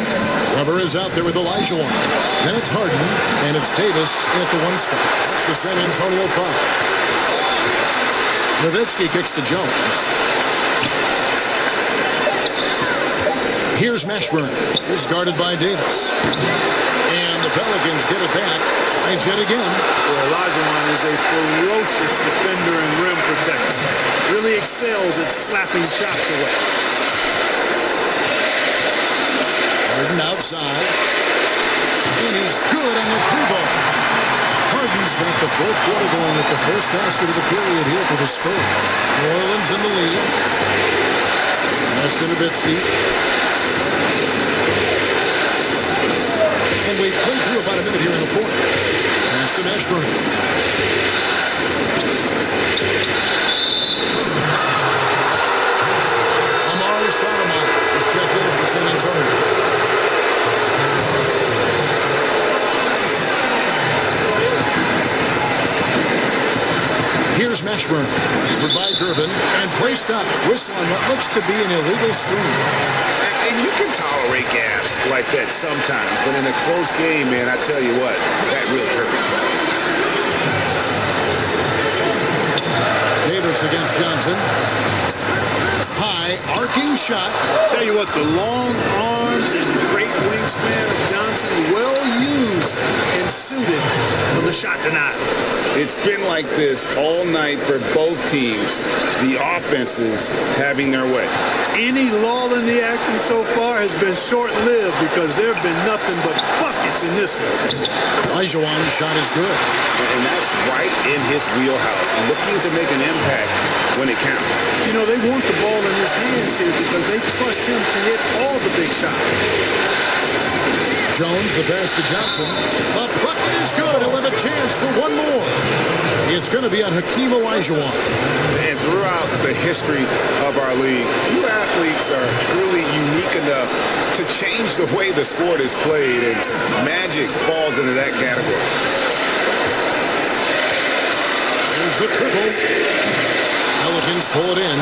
Weber is out there with Olajuwon. Then it's Harden, and it's Davis at the 1 spot. It's the San Antonio foul. Nowitzki kicks to Jones. Here's Mashburn. He's guarded by Davis. And the Pelicans get it back. Tries yet again. Well, Olajuwon is a ferocious defender and rim protector. Really excels at slapping shots away. Harden outside. And he's good on the free ball. Harden's got the fourth quarter going with the first basket of the period here for the Spurs. New Orleans in the lead. That's to Nowitzki. And we've played through about a minute here in the fourth. Pass to Mashburn. Amari Stoudemire is checked in for San Antonio. Here's Mashburn. By Gervin. And play stops. Whistle on what looks to be an illegal screen. And you can tolerate gas like that sometimes, but in a close game, man, I tell you what, that really hurts. Davis against Johnson. High, arcing shot. Tell you what, the long arms and great wingspan of Johnson, well used and suited for the shot denial. It's been like this all night for both teams. The offenses having their way. Any lull in the action so far has been short-lived because there have been nothing but buckets in this one. Olajuwon's shot is good. And that's right in his wheelhouse. Looking to make an impact when it counts. You know, they want the ball in his hands here because they trust him to hit all the big shots. Jones, the pass to Johnson. The bucket is good. He'll have a chance for one more. It's going to be on Hakeem Olajuwon. And throughout the history of our league, few athletes are truly unique enough to change the way the sport is played, and Magic falls into that category. Here's the triple. Pelicans pull it in.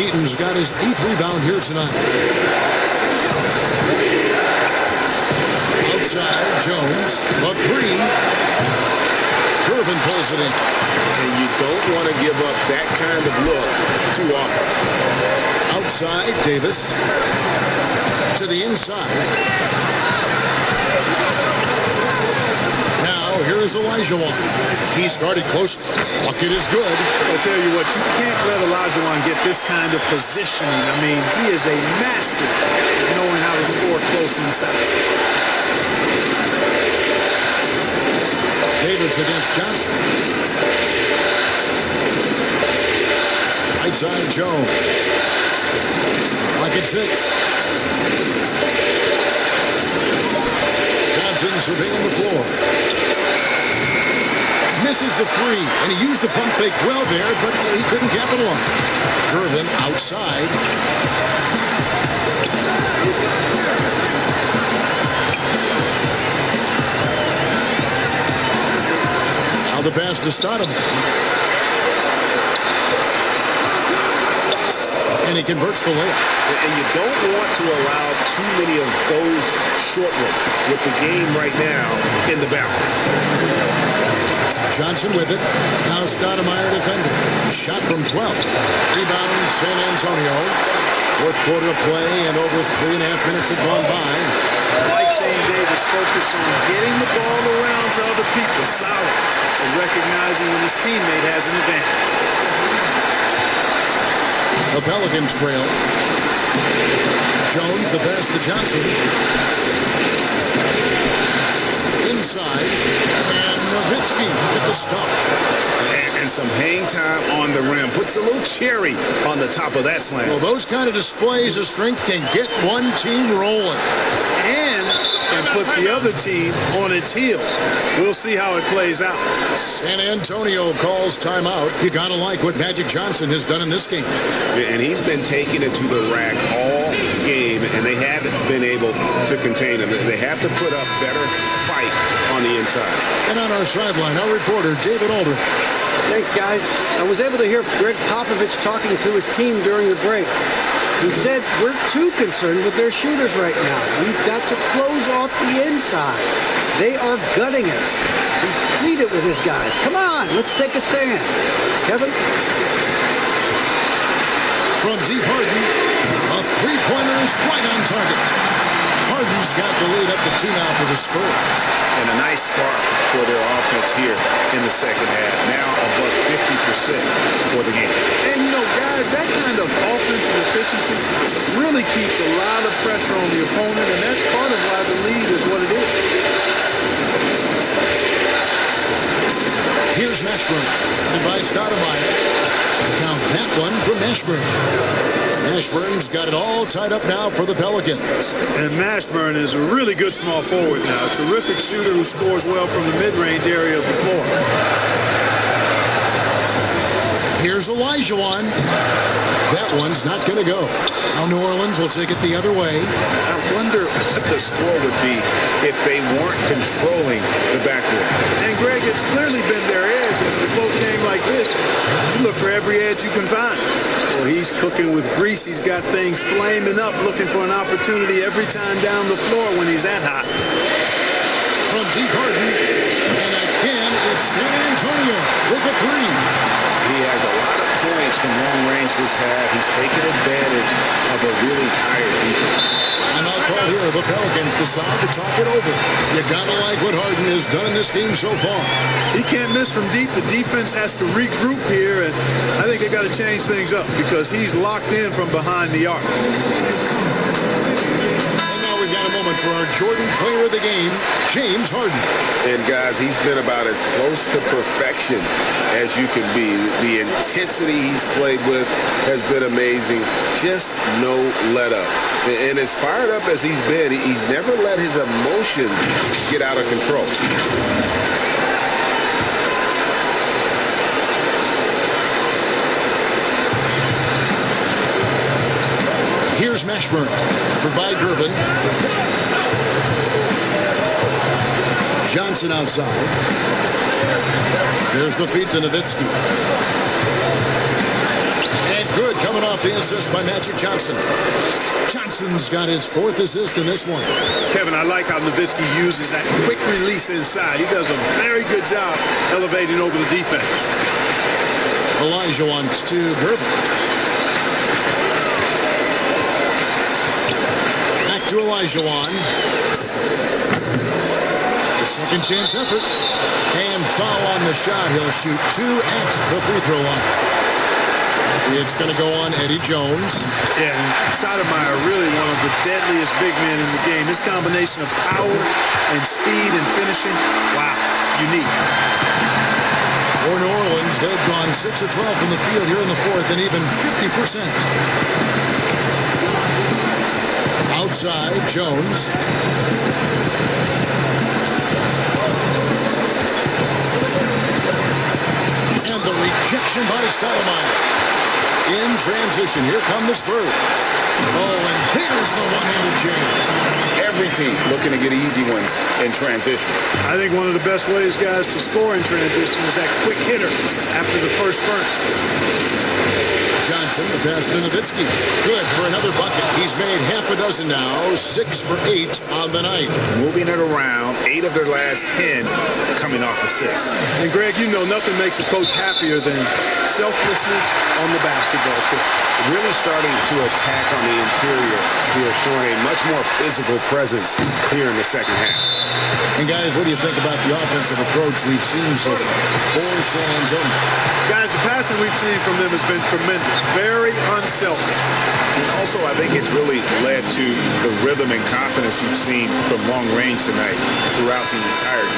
Eaton's got his 8th rebound here tonight. Outside, Jones. The 3. Gervin pulls it in. And you don't want to give up that kind of look too often. Outside, Davis. To the inside. Now, here's Olajuwon. He's guarded close. Bucket is good. I'll tell you what, you can't let Olajuwon get this kind of positioning. I mean, he is a master knowing how to score close inside. Davis against Johnson. Right side, Jones. Like at 6. Johnson surveying the floor. misses the three, and he used the pump fake well there, but he couldn't capitalize. Gervin outside. Now the pass to Stoudemire. And he converts the layup. And you don't want to allow too many of those short ones with the game right now in the balance. Johnson with it. Now Stoudemire defending. Shot from 12. Rebound San Antonio. Fourth quarter of play and over 3.5 minutes have gone by. Like saying Davis, focus on getting the ball around to other people, solid, and recognizing when his teammate has an advantage. The Pelicans trail. Jones, the pass to Johnson. Inside. And Nowitzki with the stop. And some hang time on the rim. Puts a little cherry on the top of that slam. Well, those kind of displays of strength can get one team rolling. And put the other team on its heels. We'll see how it plays out. San Antonio calls timeout. You gotta like what Magic Johnson has done in this game. And he's been taking it to the rack all game, and they haven't been able to contain him. They have to put up better fight on the inside. And on our sideline, our reporter, David Aldridge. Thanks, guys. I was able to hear Greg Popovich talking to his team during the break. He said, we're too concerned with their shooters right now. We've got to close off the inside. They are gutting us. He pleaded with his guys. Come on, let's take a stand. Kevin? From deep Harden, a three-pointer is right on target. Harden's got the lead up to 2 now for the Spurs. And a nice spark for their offense here in the second half. Now above 50% for the game. And, you know, guys, that kind of offensive efficiency really keeps a lot of pressure on the opponent, and that's part of why the lead is what it is. Here's Mashburn, and by Stoudemire. Count that one from Mashburn. Mashburn's got it all tied up now for the Pelicans. And Mashburn is a really good small forward now. A terrific shooter who scores well from the mid-range area of the floor. Here's Olajuwon. That one's not going to go. Now New Orleans will take it the other way. I wonder what the score would be if they weren't controlling the backcourt. And Greg, it's clearly been their edge. In a close game like this, you look for every edge you can find. Well, he's cooking with grease. He's got things flaming up, looking for an opportunity every time down the floor when he's that hot. From deep Harden, and again, it's San Antonio with a three. He has a lot of points from long range this half. He's taken advantage of a really tired defense. And I'll call here. The Pelicans decide to talk it over. You gotta like what Harden has done in this game so far. He can't miss from deep. The defense has to regroup here, and I think they got to change things up because he's locked in from behind the arc. For our Jordan player of the game, James Harden. And guys, he's been about as close to perfection as you can be. The intensity he's played with has been amazing. Just no let up. And as fired up as he's been, he's never let his emotions get out of control. Here's Mashburn for by Gervin. Johnson outside. There's the feed to Nowitzki. And good coming off the assist by Magic Johnson. Johnson's got his 4th assist in this one. Kevin, I like how Nowitzki uses that quick release inside. He does a very good job elevating over the defense. Olajuwon to Gervin. To Olajuwon. The second chance effort. And foul on the shot. He'll shoot 2 at the free throw line. It's going to go on Eddie Jones. Yeah, Stoudemire really one of the deadliest big men in the game. His combination of power and speed and finishing, wow, unique. For New Orleans, they've gone 6 of 12 from the field here in the 4th and even 50%. Outside, Jones. rejection by Stoudemire. In transition, here come the Spurs. Oh, and here's the one-handed jam. Every team looking to get easy ones in transition. I think one of the best ways, guys, to score in transition is that quick hitter after the first burst. Johnson, the pass to Nowitzki. Good for another bucket. He's made half a dozen now, 6 for 8 on the night. Moving it around, 8 of their last 10 coming off assists. And Greg, you know nothing makes a coach happier than selflessness on the basketball court. Really starting to attack on the interior here, showing a much more physical presence here in the second half. And guys, what do you think about the offensive approach we've seen so far for San Antonio? Guys, the passing we've seen from them has been tremendous. Very unselfish. And also, I think it's really led to the rhythm and confidence you've seen from long range tonight throughout the entirety.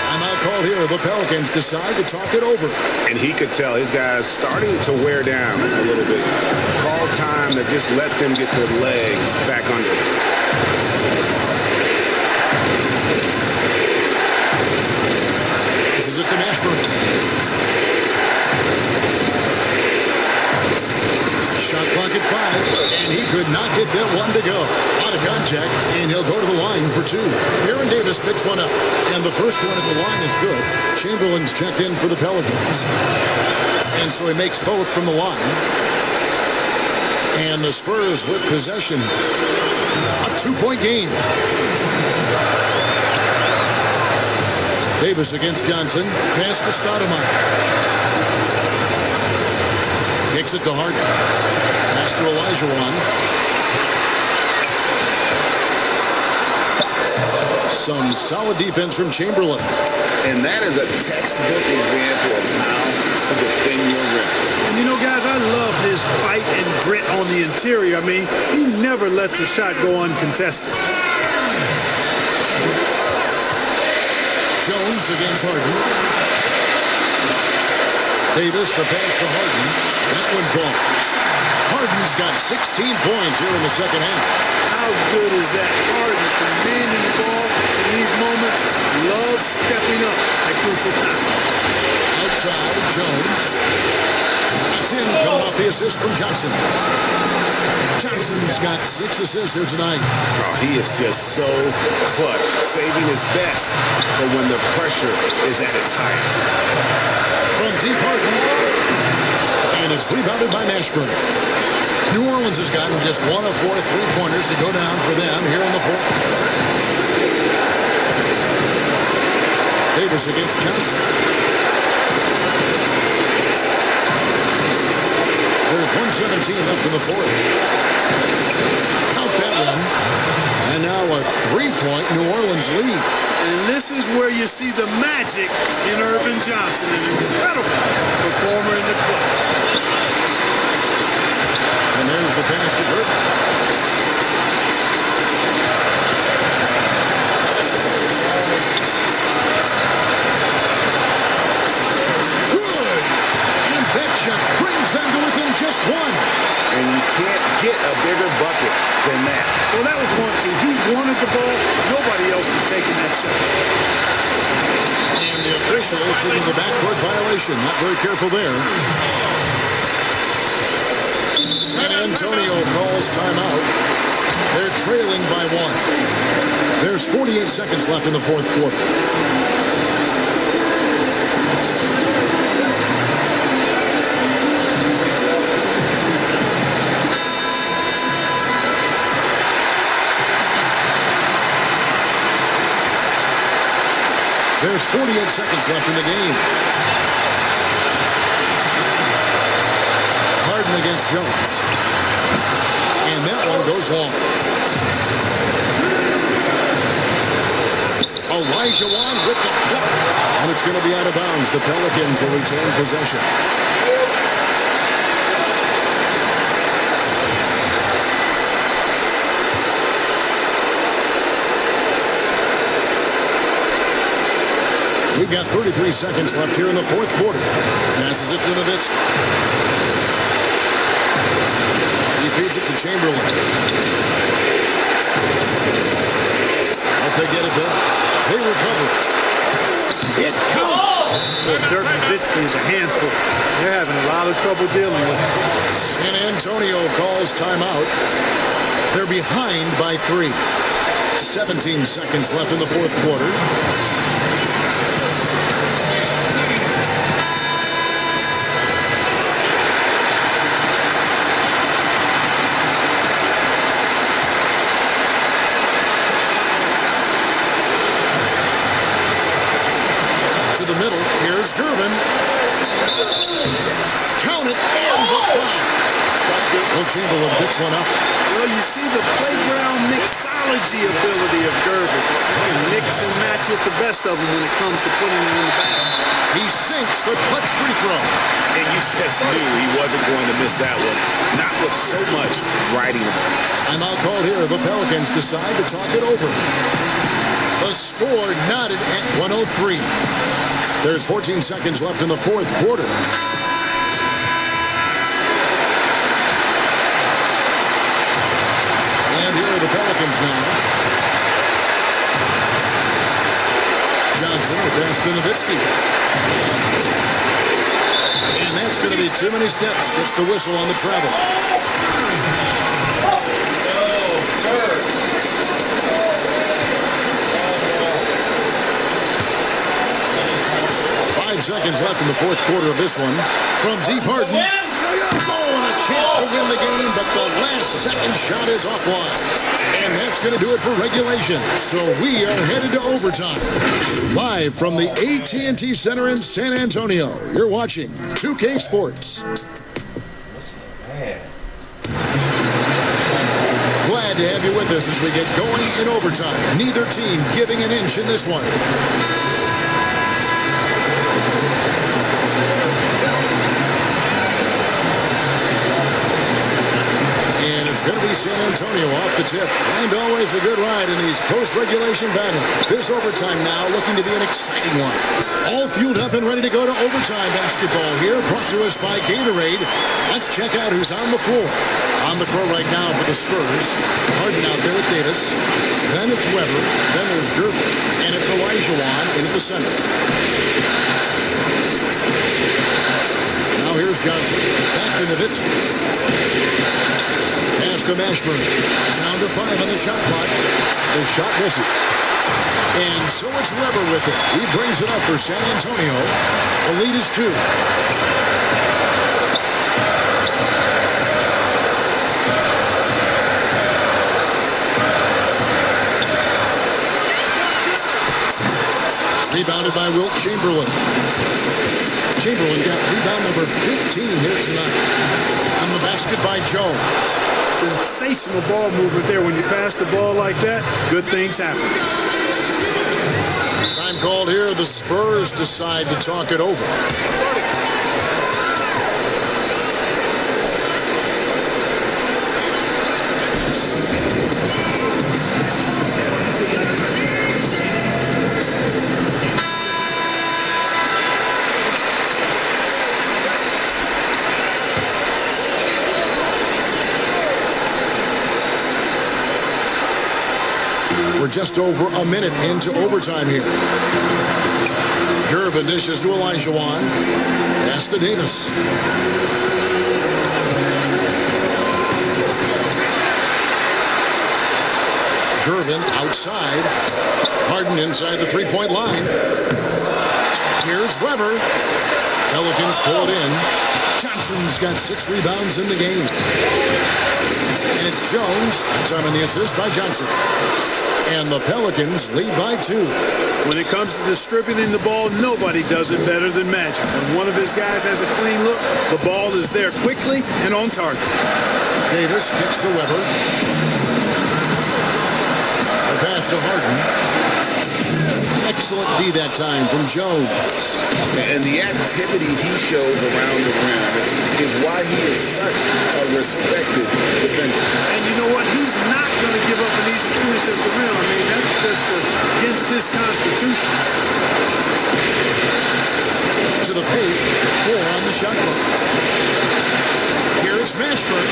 Timeout call here. The Pelicans decide to talk it over. And he could tell his guys starting to wear down a little bit. Call time to just let them get their legs back under them. This is it to Mashburn. Shot clock at 5, and he could not get that one to go. Out of contact, and he'll go to the line for 2. Aaron Davis picks one up, and the first one at the line is good. Chamberlain's checked in for the Pelicans. And so he makes both from the line. And the Spurs with possession. A 2-point game. Davis against Johnson. Pass to Stoudemire. Takes it to Harden. Pass to Olajuwon. Some solid defense from Chamberlain. And that is a textbook example of how to defend your rim. And you know, guys, I love his fight and grit on the interior. I mean, he never lets a shot go uncontested. Jones against Harden. Davis, the pass to Harden. That one falls. Harden's got 16 points here in the second half. How good is that? Harden commanding the ball in these moments. Loves stepping up at crucial time. Outside, Jones. That's in, coming off the assist from Johnson. Johnson's got 6 assists here tonight. Oh, he is just so clutch, saving his best for when the pressure is at its highest. From deep Harden. And it's rebounded by Mashburn. New Orleans has gotten just 1 of 4 3-pointers to go down for them here in the fourth. Davis against Johnson. There's 1:17 left in the fourth. Count that one. And now a 3-point New Orleans lead. And this is where you see the magic in Irvin Johnson, an incredible performer in the clutch. And there's the pass to Burton. Good! And that shot brings them to within just 1. And you can't get a bigger bucket than that. Well, that was 1-2. He wanted the ball. Nobody else was taking that shot. And the official issuing the backcourt violation. Not very careful there. San Antonio calls timeout. They're trailing by 1. There's 48 seconds left in the fourth quarter. There's 48 seconds left in the game. Harden against Jones. And that one goes long. Olajuwon with the block. And it's going to be out of bounds. The Pelicans will retain possession. We've got 33 seconds left here in the fourth quarter. Passes it to Nowitzki. He feeds it to Chamberlain. Hope they get it done. They recover it. It counts. Dirk Nowitzki is a handful. They're having a lot of trouble dealing with him. San Antonio calls timeout. They're behind by 3. 17 seconds left in the fourth quarter. To the middle. Here's Gervin. Count it. And the foul. Will Chamberlain picks one up. Well, you see the playground mixology ability of Gervin. He can mix and match with the best of them when it comes to putting it in the basket. He sinks the clutch free throw. And you just knew he wasn't going to miss that one. Not with so much riding on. Timeout called here. The Pelicans decide to talk it over. The score knotted at 103. There's 14 seconds left in the fourth quarter. And here are the Pelicans now. Johnson with pass to Nowitzki. And that's going to be too many steps. Gets the whistle on the travel. 5 seconds left in the fourth quarter of this one. From deep, Harden. Oh, and a chance to win the game, but the last second shot is offline. And that's going to do it for regulation. So we are headed to overtime. Live from the AT&T Center in San Antonio, you're watching 2K Sports. Glad to have you with us as we get going in overtime. Neither team giving an inch in this one. Going to be San Antonio off the tip. And always a good ride in these post-regulation battles. This overtime now looking to be an exciting one. All fueled up and ready to go to overtime basketball here. Brought to us by Gatorade. Let's check out who's on the floor. On the court right now for the Spurs. Harden out there with Davis. Then it's Weber. Then there's Gervin. And it's Olajuwon in at the center. Now here's Johnson. Back to Nowitzki. Pass to Mashburn. Down to 5 on the shot clock. The shot misses. And so it's Weber with it. He brings it up for San Antonio. The lead is 2. Rebounded by Wilt Chamberlain. Chamberlain got rebound number 15 here tonight. On the basket by Jones. Sensational ball movement there. When you pass the ball like that, good things happen. Time called here. The Spurs decide to talk it over. We're just over a minute into overtime here. Gervin dishes to Olajuwon. Pass to Davis. Gervin outside. Harden inside the three-point line. Here's Weber. Pelicans pull it in. Johnson's got 6 rebounds in the game. And it's Jones. Time on the assist by Johnson. And the Pelicans lead by 2. When it comes to distributing the ball, nobody does it better than Magic. When one of his guys has a clean look, the ball is there quickly and on target. Davis kicks to Weber. The pass to Harden. Excellent D that time from Jones. And the activity he shows around the rim is why he is such a respected defender. And you know what? He's not going to give up an easy finish at the rim. I mean, that's just against his constitution. To the paint, 4 on the shot clock. Here's Mashburn.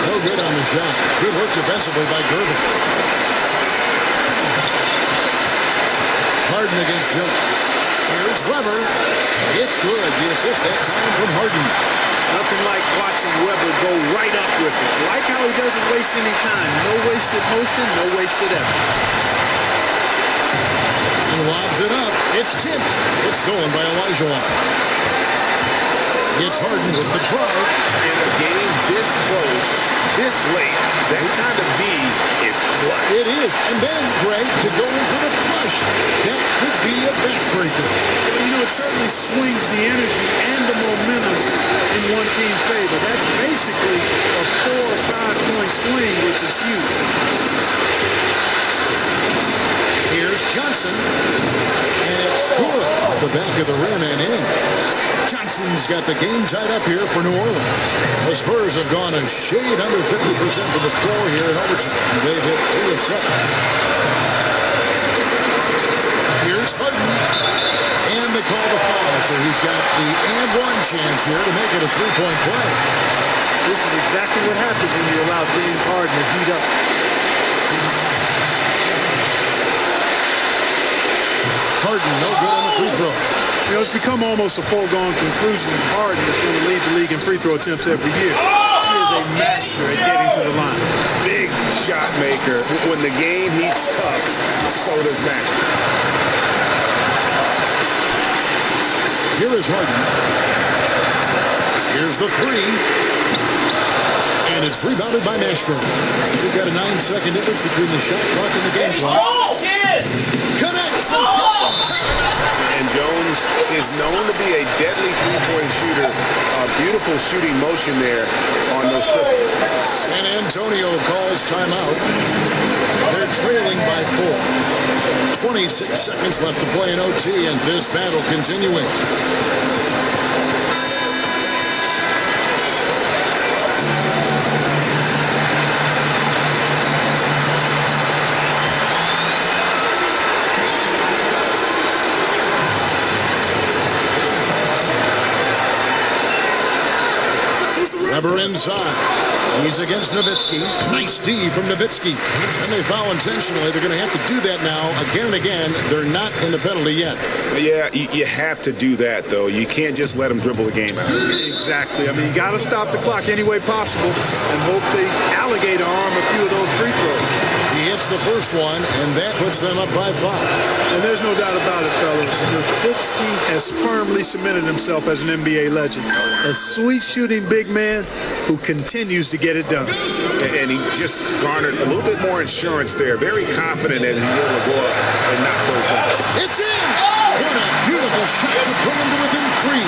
No good on the shot. Good work defensively by Gervin. Harden against Jones. Here's Weber. It's good. The assist that time from Harden. Nothing like watching Weber go right up with it. Like how he doesn't waste any time. No wasted motion, no wasted effort. He lobs it up. It's tipped. It's stolen by Elijah. It's Harden with the drive. In a game this close, this late, that kind of D is clutch. It is. And then, Greg, to go into the flush, that could be a backbreaker. You know, it certainly swings the energy and the momentum in one team's favor. That's basically a 4 or 5 point swing, which is huge. Here's Johnson. And it's good off the back of the rim and in. Johnson's got the game tied up here for New Orleans. The Spurs have gone a shade under 50% from the floor here in overtime. They've hit 3 of 7. Here's Harden. And they call the foul, so he's got the and one chance here to make it a 3-point play. This is exactly what happens when you allow James Harden to heat up. Harden, no good on the free throw. You know, it's become almost a foregone conclusion that Harden is going to lead the league in free throw attempts every year. He is a master at getting to the line. Big shot maker. When the game heats up, so does Magic. Here is Harden. Here's the three. And it's rebounded by Mashburn. We've got a 9-second difference between the shot clock and the game clock. Connects the And Jones is known to be a deadly three-point shooter. Beautiful shooting motion there on those triples. San Antonio calls timeout. They're trailing by 4. 26 seconds left to play in OT, and this battle continuing. Weber inside. He's against Nowitzki. Nice D from Nowitzki. And they foul intentionally. They're going to have to do that now again and again. They're not in the penalty yet. Yeah, you have to do that, though. You can't just let them dribble the game out. Exactly. I mean, you got to stop the clock any way possible and hope they alligator arm a few of those free throws. He hits the first one, and that puts them up by 5. And there's no doubt about it, fellas. Nowitzki has firmly cemented himself as an NBA legend. A sweet shooting big man who continues to get it done. And he just garnered a little bit more insurance there. Very confident that he's able to go up and knock those down. It's in! What a beautiful shot to pull him to within 3.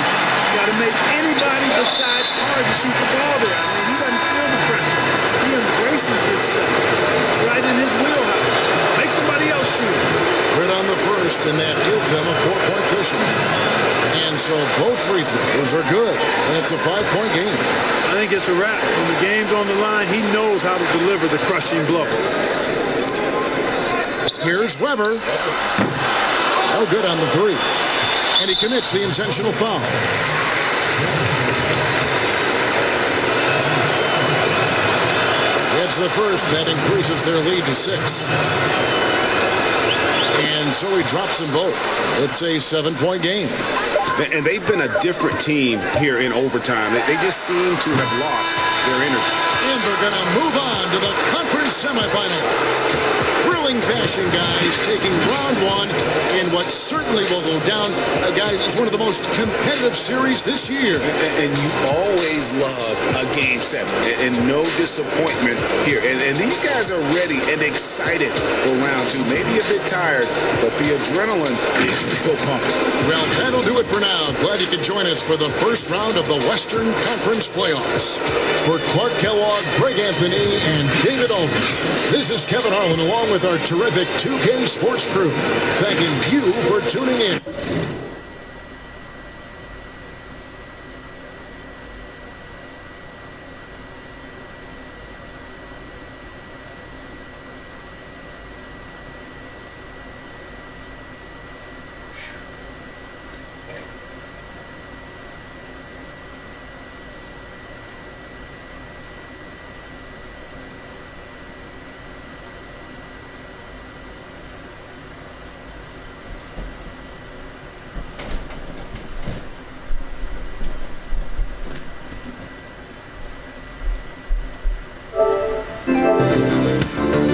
Got to make anybody besides Harden shoot the ball there. I mean, he doesn't feel the pressure. He embraces this stuff. It's right in his wheelhouse. Make somebody else shoot. Right on the first, and that gives them a 4-point cushion. And so both free throws are good, and it's a 5-point game. I think it's a wrap. When the game's on the line, he knows how to deliver the crushing blow. Here's Weber. No good on the 3. And he commits the intentional foul. It's the first. That increases their lead to 6. And so he drops them both. It's a 7-point game. And they've been a different team here in overtime. They just seem to have lost their energy. And they're going to move on to the conference semifinals. Thrilling fashion, guys, taking round 1 in what certainly will go down. Guys, it's one of the most competitive series this year. And you always love a game 7 and no disappointment here. And these guys are ready and excited for round 2. Maybe a bit tired, but the adrenaline is still pumping. Well, that'll do it for now. Glad you could join us for the first round of the Western Conference Playoffs. For Clark Kellogg, Greg Anthony, and David Olden, this is Kevin Harlan along with our terrific 2K Sports crew, thanking you for tuning in.